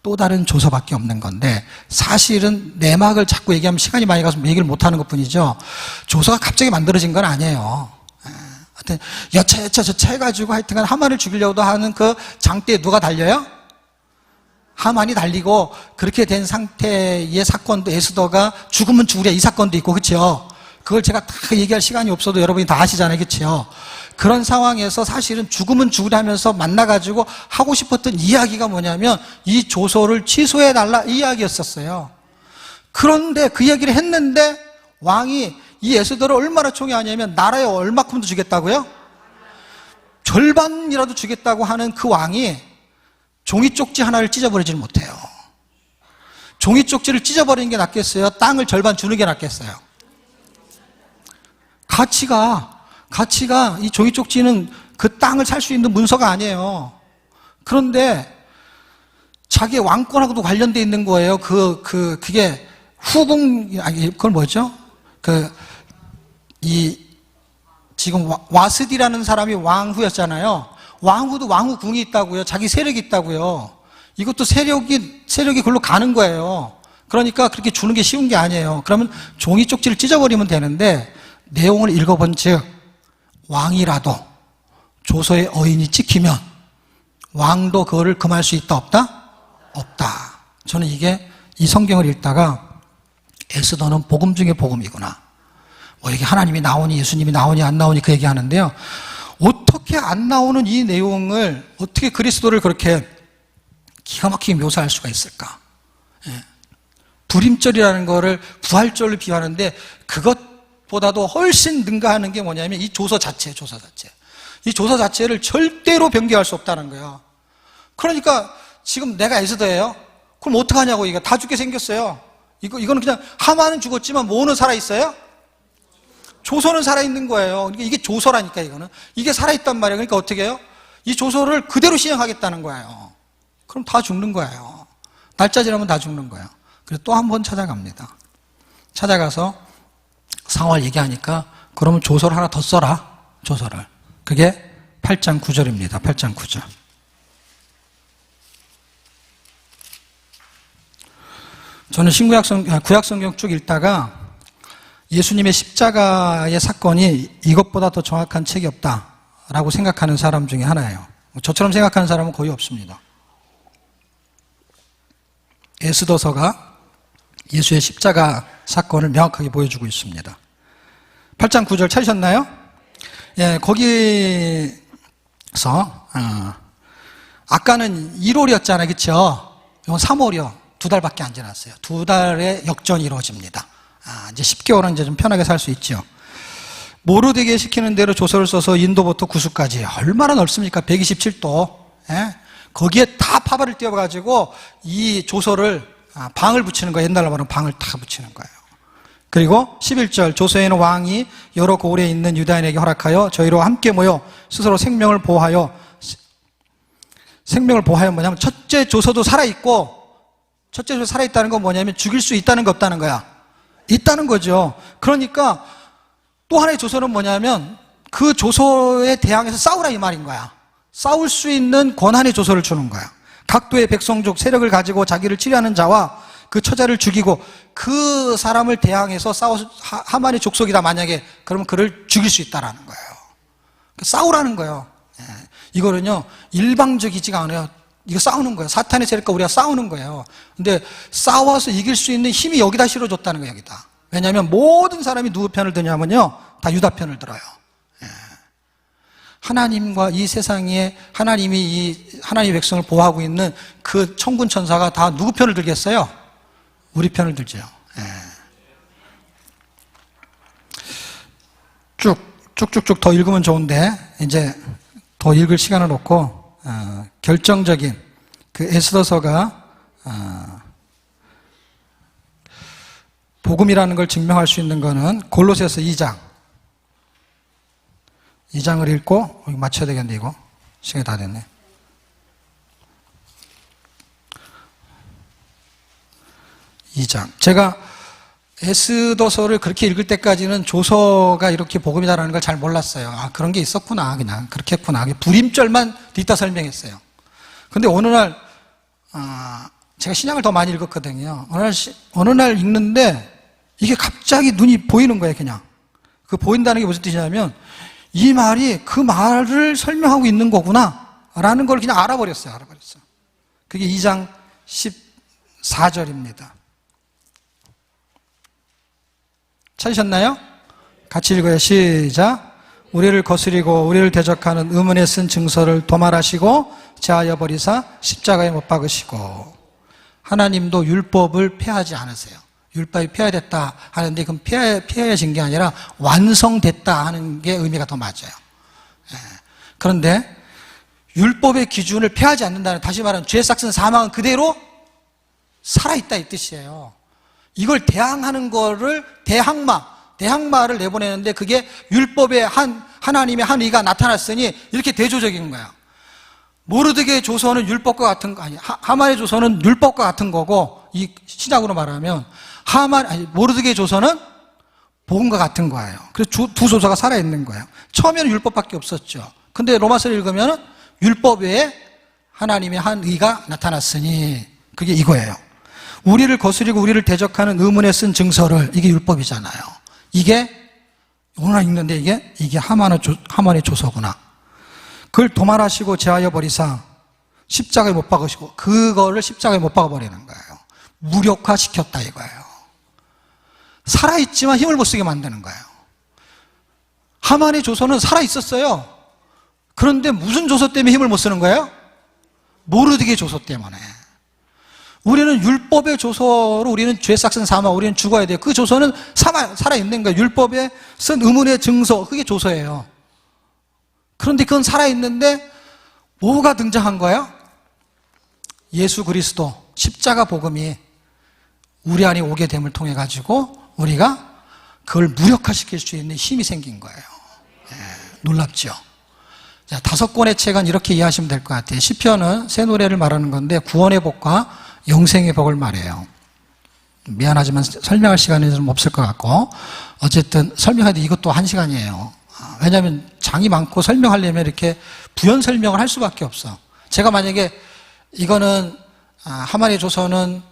또 다른 조서밖에 없는 건데, 사실은 내막을 자꾸 얘기하면 시간이 많이 가서 얘기를 못하는 것 뿐이죠. 조서가 갑자기 만들어진 건 아니에요. 하여튼 여차 해가지고 하여튼간 하만을 죽이려고 하는 그 장대에 누가 달려요? 하만이 달리고, 그렇게 된 상태의 사건도 에스더가 죽으면 죽으랴 이 사건도 있고, 그렇죠? 그걸 제가 다 얘기할 시간이 없어도 여러분이 다 아시잖아요, 그렇죠? 그런 상황에서 사실은 죽으면 죽으랴 하면서 만나가지고 하고 싶었던 이야기가 뭐냐면 이 조서를 취소해달라 이 이야기였었어요. 그런데 그 얘기를 했는데 왕이 이 에스더를 얼마나 총애하냐면 나라에 얼마큼도 주겠다고요? 절반이라도 주겠다고 하는 그 왕이 종이 쪽지 하나를 찢어버리지는 못해요. 종이 쪽지를 찢어버리는 게 낫겠어요? 땅을 절반 주는 게 낫겠어요? 가치가 이 종이 쪽지는 그 땅을 살 수 있는 문서가 아니에요. 그런데 자기 왕권하고도 관련돼 있는 거예요. 그게 그걸 뭐죠? 지금 와스디라는 사람이 왕후였잖아요. 왕후도 왕후궁이 있다고요. 자기 세력이 있다고요. 이것도 세력이 글로 가는 거예요. 그러니까 그렇게 주는 게 쉬운 게 아니에요. 그러면 종이 쪽지를 찢어버리면 되는데, 내용을 읽어본 즉 왕이라도 조서의 어인이 찍히면 왕도 그거를 금할 수 있다 없다? 없다. 저는 이 성경을 읽다가 에스더는 복음 중에 복음이구나. 이게 하나님이 나오니 예수님이 나오니 안 나오니 그 얘기하는데요. 어떻게 안 나오는 이 내용을 어떻게 그리스도를 그렇게 기가 막히게 묘사할 수가 있을까? 불임절이라는 거를 부활절로 비유하는데 그것보다도 훨씬 능가하는 게 뭐냐면 이 조서 자체. 이 조서 자체를 절대로 변경할 수 없다는 거예요. 그러니까 지금 내가 에스더예요. 그럼 어떡하냐고. 이거 다 죽게 생겼어요. 이거는 그냥 하만은 죽었지만 뭐는 살아있어요? 조서는 살아있는 거예요. 그러니까 이게 조서라니까. 이게 살아있단 말이에요. 그러니까 어떻게 해요? 이 조서를 그대로 시행하겠다는 거예요. 그럼 다 죽는 거예요. 날짜 지나면 다 죽는 거예요. 그래서 또 한 번 찾아갑니다. 찾아가서 상황을 얘기하니까 그러면 조서를 하나 더 써라. 조서를. 그게 8장 9절입니다. 8장 9절. 저는 구약성경 쭉 읽다가 예수님의 십자가의 사건이 이것보다 더 정확한 책이 없다라고 생각하는 사람 중에 하나예요. 저처럼 생각하는 사람은 거의 없습니다. 에스더서가 예수의 십자가 사건을 명확하게 보여주고 있습니다. 8장 9절 찾으셨나요? 예, 거기서 아까는 1월이었잖아요. 그렇죠? 이건 3월이요. 2달밖에 안 지났어요. 2달의 역전이 이루어집니다. 이제 10개월은 이제 좀 편하게 살 수 있죠. 모르드게 시키는 대로 조서를 써서 인도부터 구수까지 얼마나 넓습니까? 127도. 예? 거기에 다 파벌을 띄워가지고 이 조서를 방을 붙이는 거예요. 옛날로 말하면 방을 다 붙이는 거예요. 그리고 11절 조서에는 왕이 여러 고을에 있는 유다인에게 허락하여 저희로 함께 모여 스스로 생명을 보호하여 뭐냐면 첫째 조서도 살아있고 첫째 조서 살아있다는 건 뭐냐면 죽일 수 있다는 거 없다는 거야. 있다는 거죠. 그러니까 또 하나의 조서는 뭐냐면 그 조서에 대항해서 싸우라 이 말인 거야. 싸울 수 있는 권한의 조서를 주는 거야. 각도의 백성족 세력을 가지고 자기를 치려하는 자와 그 처자를 죽이고 그 사람을 대항해서 하만의 족속이다 만약에 그러면 그를 죽일 수 있다라는 거예요. 싸우라는 거예요. 이거는요 일방적이지가 않아요. 이거 싸우는 거예요. 사탄의 세력과 우리가 싸우는 거예요. 근데 싸워서 이길 수 있는 힘이 여기다 실어줬다는 거예요. 여기다. 왜냐하면 모든 사람이 누구 편을 드냐면요 다 유다 편을 들어요. 하나님과 이 세상에 하나님이 하나님의 백성을 보호하고 있는 그 천군 천사가 다 누구 편을 들겠어요? 우리 편을 들죠. 쭉쭉쭉 더 읽으면 좋은데 이제 더 읽을 시간을 놓고 결정적인 그 에스더서가 복음이라는 걸 증명할 수 있는 거는 골로새서 2장을 읽고 여기 맞춰야 되겠는데 이거 시간이 다 됐네. 2장. 제가 에스더서를 그렇게 읽을 때까지는 조서가 이렇게 복음이다라는 걸 잘 몰랐어요. 그런 게 있었구나. 그냥 그렇게 했구나. 불임절만 뒤따 설명했어요. 근데 어느 날 제가 신약을 더 많이 읽었거든요. 어느 날 읽는데 이게 갑자기 눈이 보이는 거예요. 그냥 그 보인다는 게 무슨 뜻이냐면 이 말이 그 말을 설명하고 있는 거구나 라는 걸 그냥 알아버렸어요. 그게 2장 14절입니다. 찾으셨나요? 같이 읽어요. 시작. 우리를 거스리고 우리를 대적하는 의문에 쓴 증서를 도말하시고 제하여 버리사 십자가에 못 박으시고. 하나님도 율법을 폐하지 않으세요. 율법이 폐하됐다 하는데 그건 폐하진 게 아니라 완성됐다 하는 게 의미가 더 맞아요. 그런데 율법의 기준을 폐하지 않는다는, 다시 말하면 죄 싹슨 사망은 그대로 살아있다 이 뜻이에요. 이걸 대항하는 거를 대항마를 내보내는데 그게 율법의 하나님의 한 의가 나타났으니 이렇게 대조적인 거야. 모르드게의 조서는 율법과 같은 거 하만의 조서는 율법과 같은 거고, 이 신약으로 말하면 모르드게의 조서는 복음과 같은 거예요. 그래서 두 조서가 살아있는 거예요. 처음에는 율법밖에 없었죠. 근데 로마서를 읽으면 율법 외에 하나님의 한 의가 나타났으니 그게 이거예요. 우리를 거스리고 우리를 대적하는 의문에 쓴 증서를, 이게 율법이잖아요. 이게 오늘 읽는데 이게 하만의 조서구나. 그걸 도말하시고 제하여 버리사 십자가에 못 박으시고, 그거를 십자가에 못 박아 버리는 거예요. 무력화시켰다 이거예요. 살아있지만 힘을 못 쓰게 만드는 거예요. 하만의 조서는 살아있었어요. 그런데 무슨 조서 때문에 힘을 못 쓰는 거예요? 모르드게 조서 때문에. 우리는 율법의 조서로 우리는 죄 싹슨 사망, 우리는 죽어야 돼요. 그 조서는 살아있는 거예요. 율법에 쓴 의문의 증서, 그게 조서예요. 그런데 그건 살아있는데 뭐가 등장한 거예요? 예수 그리스도 십자가 복음이 우리 안에 오게 됨을 통해 가지고 우리가 그걸 무력화시킬 수 있는 힘이 생긴 거예요. 놀랍죠? 자, 5권의 책은 이렇게 이해하시면 될 것 같아요. 시편은 새 노래를 말하는 건데 구원의 복과 영생의 복을 말해요. 미안하지만 설명할 시간이 좀 없을 것 같고 어쨌든 설명해도 이것도 1시간이에요. 왜냐하면 장이 많고 설명하려면 이렇게 부연 설명을 할 수밖에 없어. 제가 만약에 이거는 하만의 조서는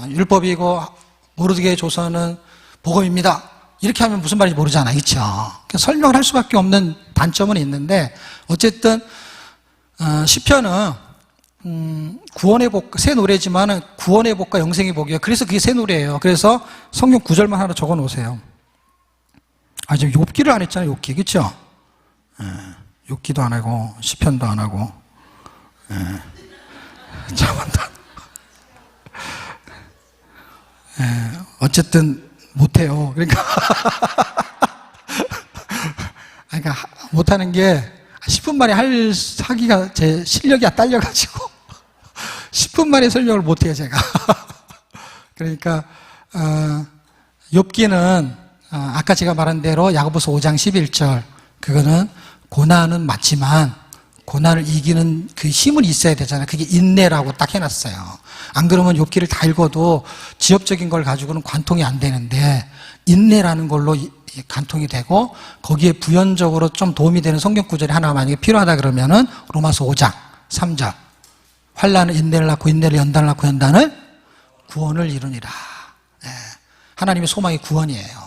율법이고 모르드게의 조서는 복음입니다. 이렇게 하면 무슨 말인지 모르잖아. 그렇죠? 설명을 할 수밖에 없는 단점은 있는데 어쨌든 시편은 구원의 복, 새 노래지만 구원의 복과 영생의 복이에요. 그래서 그게 새 노래예요. 그래서 성경 구절만 하나 적어 놓으세요. 지금 욥기를 안 했잖아요. 욥기. 그렇죠? 욥기도 안 하고 시편도 안 하고 참한다. 어쨌든 못해요. 그러니까 못하는 게 10분 만에 하기가 제 실력이 딸려가지고 10분 만에 설명을 못해요 제가. 그러니까 욥기는 아까 제가 말한 대로 야고보서 5장 11절 그거는 고난은 맞지만 고난을 이기는 그 힘은 있어야 되잖아요. 그게 인내라고 딱 해놨어요. 안 그러면 욥기를 다 읽어도 지역적인 걸 가지고는 관통이 안 되는데 인내라는 걸로 관통이 되고 거기에 부연적으로 좀 도움이 되는 성경 구절이 하나 만약에 필요하다 그러면은 로마서 5장 3절 환난은 인내를 낳고 인내를 연단을 낳고 연단을 구원을 이루니라. 하나님의 소망이 구원이에요.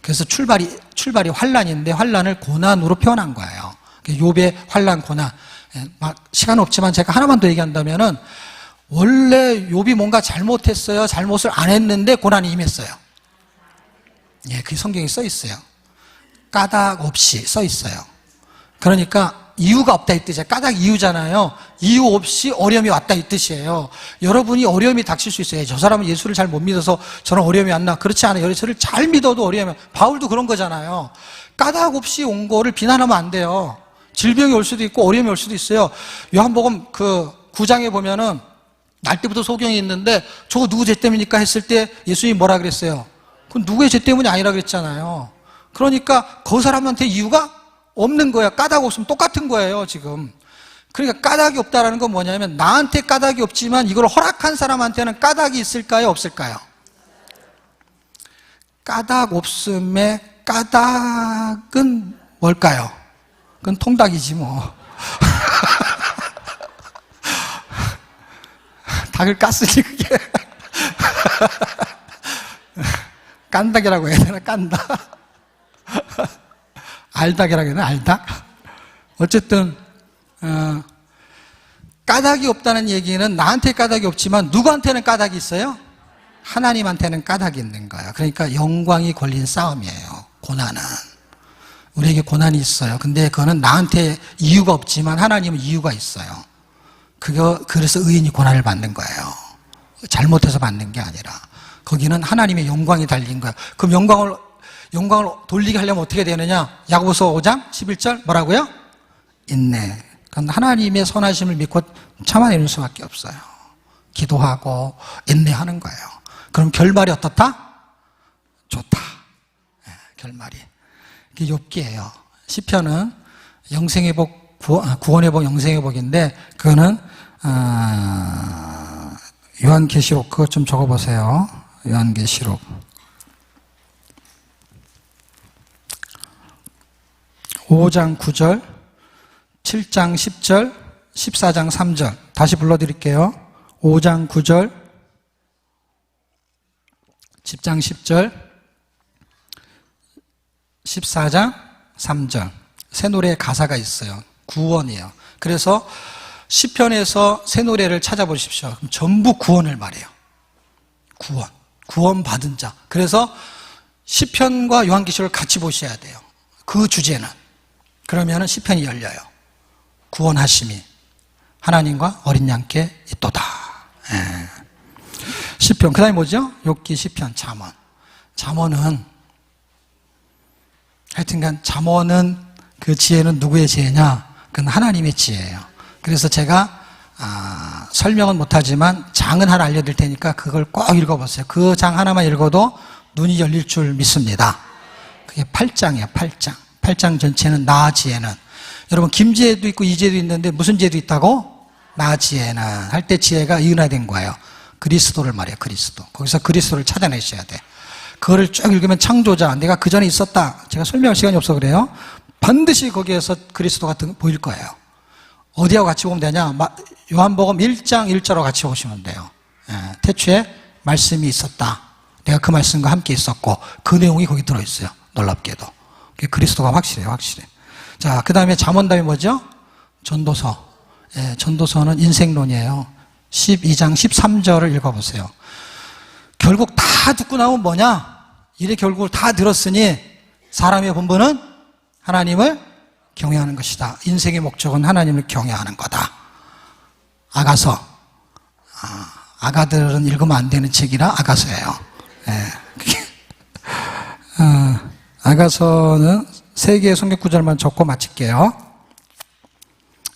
그래서 출발이 환난인데 환난을 고난으로 표현한 거예요. 욥의 환난 고난. 시간 없지만 제가 하나만 더 얘기한다면은 원래 욥이 뭔가 잘못했어요. 잘못을 안 했는데 고난이 임했어요. 그게 성경에 써 있어요. 까닭 없이 써 있어요. 그러니까 이유가 없다 이 뜻이에요. 까닭 이유잖아요. 이유 없이 어려움이 왔다 이 뜻이에요. 여러분이 어려움이 닥칠 수 있어요. 저 사람은 예수를 잘 못 믿어서 저는 어려움이 왔나? 그렇지 않아요. 예수를 잘 믿어도 어려움이 와요. 바울도 그런 거잖아요. 까닭 없이 온 거를 비난하면 안 돼요. 질병이 올 수도 있고 어려움이 올 수도 있어요. 요한복음 그 9장에 보면은 날 때부터 소경이 있는데 저거 누구 죄 때문입니까? 했을 때 예수님이 뭐라 그랬어요? 그건 누구의 죄 때문이 아니라 그랬잖아요. 그러니까 그 사람한테 이유가 없는 거야. 까닭 없으면 똑같은 거예요 지금. 그러니까 까닭이 없다라는 건 뭐냐면 나한테 까닭이 없지만 이걸 허락한 사람한테는 까닭이 있을까요? 없을까요? 까닭 없음의 까닭은 뭘까요? 그건 통닭이지 뭐. 닭을 깠으니 그게 깐닭이라고 해야 되나? 깐닭. 알닭이라고 해야 되나? 알닭. 어쨌든 까닭이 없다는 얘기는 나한테 까닭이 없지만 누구한테는 까닭이 있어요? 하나님한테는 까닭이 있는 거예요. 그러니까 영광이 걸린 싸움이에요. 고난은. 우리에게 고난이 있어요. 근데 그거는 나한테 이유가 없지만 하나님은 이유가 있어요. 그래서 의인이 고난을 받는 거예요. 잘못해서 받는 게 아니라. 거기는 하나님의 영광이 달린 거예요. 그럼 영광을 돌리게 하려면 어떻게 되느냐? 야고보서 5장 11절 뭐라고요? 인내. 그건 하나님의 선하심을 믿고 참아내는 수밖에 없어요. 기도하고 인내하는 거예요. 그럼 결말이 어떻다? 좋다. 결말이. 그게 욥기예요. 시편은 영생의 복, 구원의 복, 영생의 복인데 그거는 요한계시록 그것 좀 적어보세요. 요한계시록 5장 9절 7장 10절 14장 3절 다시 불러드릴게요. 5장 9절 10장 10절 14장 3절 새 노래의 가사가 있어요. 구원이에요. 그래서 시편에서 새 노래를 찾아보십시오. 그럼 전부 구원을 말해요. 구원 받은 자. 그래서 시편과 요한계시록을 같이 보셔야 돼요. 그 주제는. 그러면은 시편이 열려요. 구원하심이 하나님과 어린 양께 있도다. 시편. 그 다음에 뭐죠? 욥기, 시편, 잠언. 잠언은 하여튼간 잠언은 그 지혜는 누구의 지혜냐? 그건 하나님의 지혜예요. 그래서 제가 설명은 못하지만 장은 하나 알려드릴 테니까 그걸 꼭 읽어보세요. 그 장 하나만 읽어도 눈이 열릴 줄 믿습니다. 그게 8장이에요. 8장 전체는 나 지혜는. 여러분 김지혜도 있고 이지혜도 있는데 무슨 지혜도 있다고? 나지혜는 할 때 지혜가 이은화된 거예요. 그리스도를 말해요. 그리스도. 거기서 그리스도를 찾아내셔야 돼. 그거를 쭉 읽으면 창조자, 내가 그 전에 있었다. 제가 설명할 시간이 없어 그래요. 반드시 거기에서 그리스도가 보일 거예요. 어디하고 같이 보면 되냐? 요한복음 1장 1절하고 같이 보시면 돼요. 태초에 말씀이 있었다. 내가 그 말씀과 함께 있었고 그 내용이 거기 들어있어요. 놀랍게도. 그리스도가 확실해요. 확실해. 자, 그 다음에 잠언답이 뭐죠? 전도서. 전도서는 인생론이에요. 12장 13절을 읽어보세요. 결국 다 듣고 나면 뭐냐? 이래 결국을 다 들었으니 사람의 본분은 하나님을 경외하는 것이다. 인생의 목적은 하나님을 경외하는 거다. 아가서. 아가들은 읽으면 안 되는 책이라 아가서예요. 아가서는 3개의 성경 구절만 적고 마칠게요.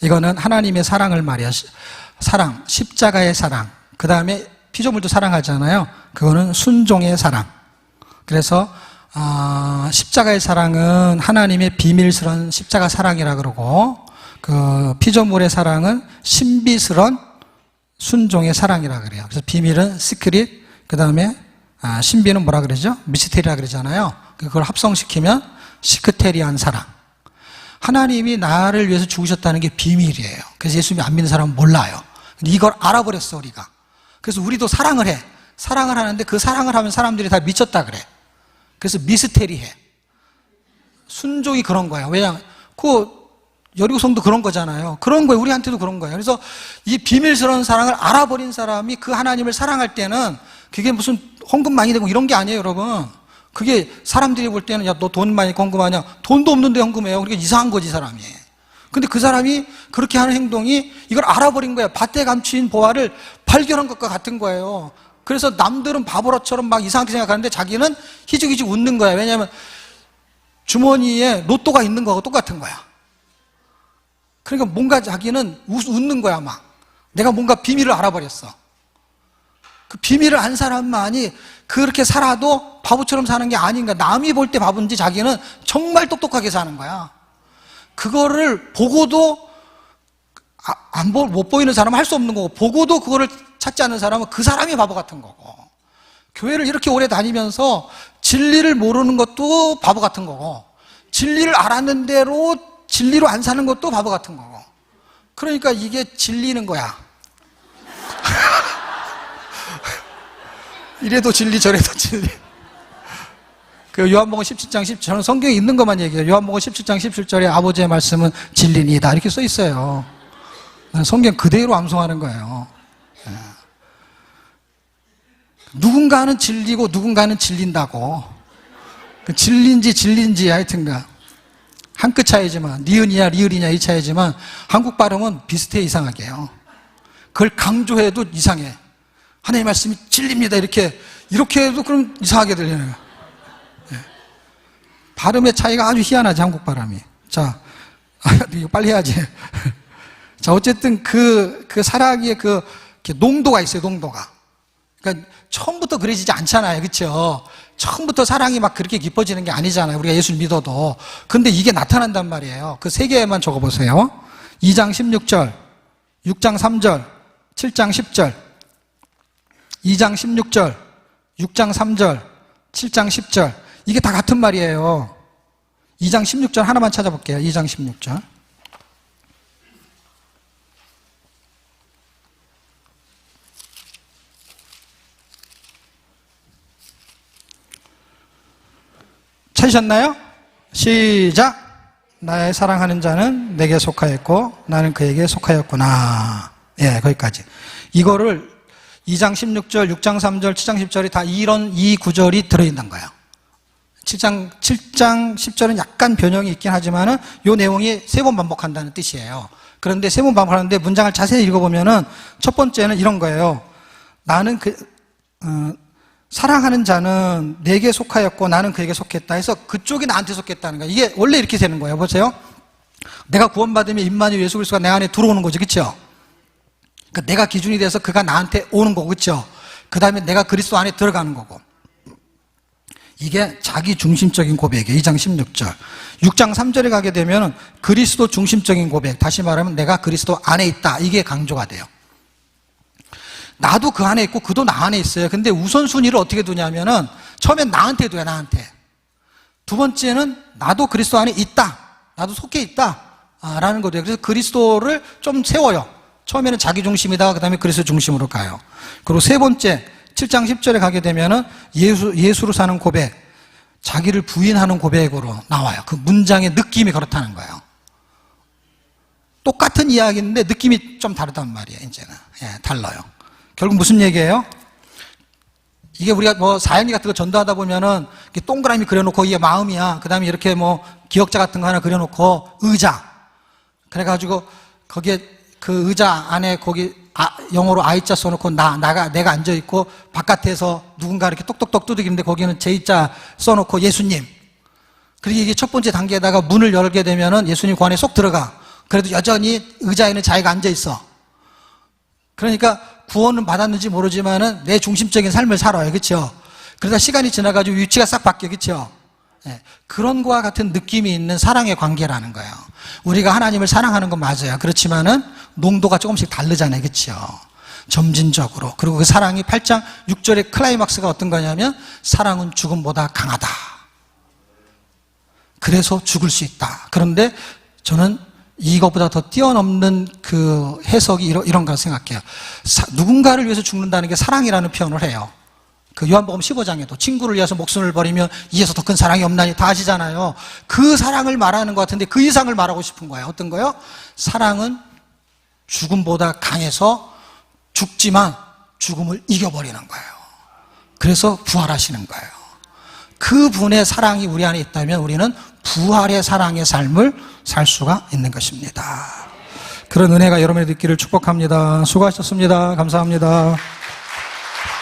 이거는 하나님의 사랑을 말이야. 사랑, 십자가의 사랑. 그 다음에 피조물도 사랑하잖아요. 그거는 순종의 사랑. 그래서 십자가의 사랑은 하나님의 비밀스러운 십자가 사랑이라 그러고, 그 피조물의 사랑은 신비스러운 순종의 사랑이라 그래요. 그래서 비밀은 시크릿, 그 다음에 신비는 뭐라 그러죠? 미스테리라 그러잖아요. 그걸 합성시키면 시크테리한 사랑. 하나님이 나를 위해서 죽으셨다는 게 비밀이에요. 그래서 예수님이 안 믿는 사람은 몰라요. 근데 이걸 알아버렸어, 우리가. 그래서 우리도 사랑을 해. 사랑을 하는데 그 사랑을 하면 사람들이 다 미쳤다 그래. 그래서 미스테리해. 순종이 그런 거야. 왜냐하면 여리고성도 그런 거잖아요. 그런 거예요. 우리한테도 그런 거예요. 그래서 이 비밀스러운 사랑을 알아버린 사람이 그 하나님을 사랑할 때는 그게 무슨 헌금 많이 되고 이런 게 아니에요, 여러분. 그게 사람들이 볼 때는 야, 너 돈 많이 헌금하냐? 돈도 없는데 헌금해요. 그러니까 이상한 거지, 사람이. 근데 그 사람이 그렇게 하는 행동이 이걸 알아버린 거예요. 밭에 감추인 보화를 발견한 것과 같은 거예요. 그래서 남들은 바보라처럼 막 이상하게 생각하는데 자기는 희죽희죽 웃는 거야. 왜냐하면 주머니에 로또가 있는 거하고 똑같은 거야. 그러니까 뭔가 자기는 웃는 거야, 막. 내가 뭔가 비밀을 알아버렸어. 그 비밀을 안 사람만이 그렇게 살아도 바보처럼 사는 게 아닌가. 남이 볼 때 바본지 자기는 정말 똑똑하게 사는 거야. 그거를 보고도 못 보이는 사람은 할 수 없는 거고, 보고도 그거를 찾지 않는 사람은 그 사람이 바보 같은 거고, 교회를 이렇게 오래 다니면서 진리를 모르는 것도 바보 같은 거고, 진리를 알았는 대로 진리로 안 사는 것도 바보 같은 거고. 그러니까 이게 진리는 거야. 이래도 진리 저래도 진리. 그 요한복음 17장 17절, 저는 성경에 있는 것만 얘기해요. 요한복음 17장 17절에 아버지의 말씀은 진리니다 이렇게 써 있어요. 성경 그대로 암송하는 거예요. 누군가는 진리고 누군가는 진린다고. 진리인지 하여튼가 한 끗 차이지만, 니은이냐 리을이냐 이 차이지만 한국 발음은 비슷해. 이상하게요. 그걸 강조해도 이상해. 하나님의 말씀이 진리입니다 이렇게 해도 그럼 이상하게 들려요. 발음의 차이가 아주 희한하지, 한국 발음이. 자, 이거 빨리 해야지. 자, 어쨌든 그 사랑의 그 농도가 있어요, 농도가. 그러니까 처음부터 그려지지 않잖아요, 그렇죠? 처음부터 사랑이 막 그렇게 깊어지는 게 아니잖아요, 우리가 예수를 믿어도. 근데 이게 나타난단 말이에요. 그 3개만 적어보세요. 2장 16절, 6장 3절, 7장 10절. 2장 16절, 6장 3절, 7장 10절. 이게 다 같은 말이에요. 2장 16절 하나만 찾아볼게요. 2장 16절. 찾으셨나요? 시작. 나의 사랑하는 자는 내게 속하였고 나는 그에게 속하였구나. 예, 거기까지. 이거를 2장 16절, 6장 3절, 7장 10절이 다 이 구절이 들어있는 거예요. 7장 10절은 약간 변형이 있긴 하지만은 요 내용이 3번 반복한다는 뜻이에요. 그런데 3번 반복하는데 문장을 자세히 읽어보면은 첫 번째는 이런 거예요. 나는 사랑하는 자는 내게 속하였고 나는 그에게 속했다 해서 그쪽이 나한테 속했다는 거예요. 이게 원래 이렇게 되는 거예요. 보세요. 내가 구원받으면 임마누엘 예수 그리스도가 내 안에 들어오는 거죠. 그렇죠? 그러니까 내가 기준이 돼서 그가 나한테 오는 거고, 그렇죠? 그 다음에 내가 그리스도 안에 들어가는 거고. 이게 자기 중심적인 고백이에요. 2장 16절. 6장 3절에 가게 되면 그리스도 중심적인 고백, 다시 말하면 내가 그리스도 안에 있다, 이게 강조가 돼요. 나도 그 안에 있고 그도 나 안에 있어요. 근데 우선순위를 어떻게 두냐면은 처음엔 나한테 둬요. 나한테. 두 번째는 나도 그리스도 안에 있다, 나도 속해 있다 라는 거죠. 그래서 그리스도를 좀 세워요. 처음에는 자기 중심이다가 그 다음에 그리스도 중심으로 가요. 그리고 세 번째 7장 10절에 가게 되면은 예수로 사는 고백, 자기를 부인하는 고백으로 나와요. 그 문장의 느낌이 그렇다는 거예요. 똑같은 이야기인데 느낌이 좀 다르단 말이에요. 이제는 달라요. 결국 무슨 얘기예요? 이게 우리가 뭐 사연리 같은 거 전도하다 보면은 동그라미 그려놓고 이게 마음이야. 그 다음에 이렇게 뭐 기억자 같은 거 하나 그려놓고 의자. 그래가지고 거기에 그 의자 안에 거기 영어로 I자 써놓고 내가 앉아있고 바깥에서 누군가 이렇게 똑똑똑 두드리는데 거기는 J자 써놓고 예수님. 그리고 이게 첫 번째 단계에다가 문을 열게 되면은 예수님 그 안에 쏙 들어가. 그래도 여전히 의자에는 자기가 앉아있어. 그러니까 구원은 받았는지 모르지만은 내 중심적인 삶을 살아요. 그렇죠? 그러다 시간이 지나가지고 위치가 싹 바뀌어. 그렇죠? 그런 거와 같은 느낌이 있는 사랑의 관계라는 거예요. 우리가 하나님을 사랑하는 건 맞아요. 그렇지만은 농도가 조금씩 다르잖아요. 그렇죠? 점진적으로. 그리고 그 사랑이 8장 6절의 클라이막스가 어떤 거냐면 사랑은 죽음보다 강하다. 그래서 죽을 수 있다. 그런데 저는 이것보다 더 뛰어넘는 그 해석이 이런 걸 생각해요. 누군가를 위해서 죽는다는 게 사랑이라는 표현을 해요. 그 요한복음 15장에도 친구를 위해서 목숨을 버리면 이에서 더 큰 사랑이 없나니, 다 아시잖아요. 그 사랑을 말하는 것 같은데 그 이상을 말하고 싶은 거예요. 어떤 거요? 사랑은 죽음보다 강해서 죽지만 죽음을 이겨버리는 거예요. 그래서 부활하시는 거예요. 그분의 사랑이 우리 안에 있다면 우리는 부활의 사랑의 삶을 살 수가 있는 것입니다. 그런 은혜가 여러분의 있기를 축복합니다. 수고하셨습니다. 감사합니다.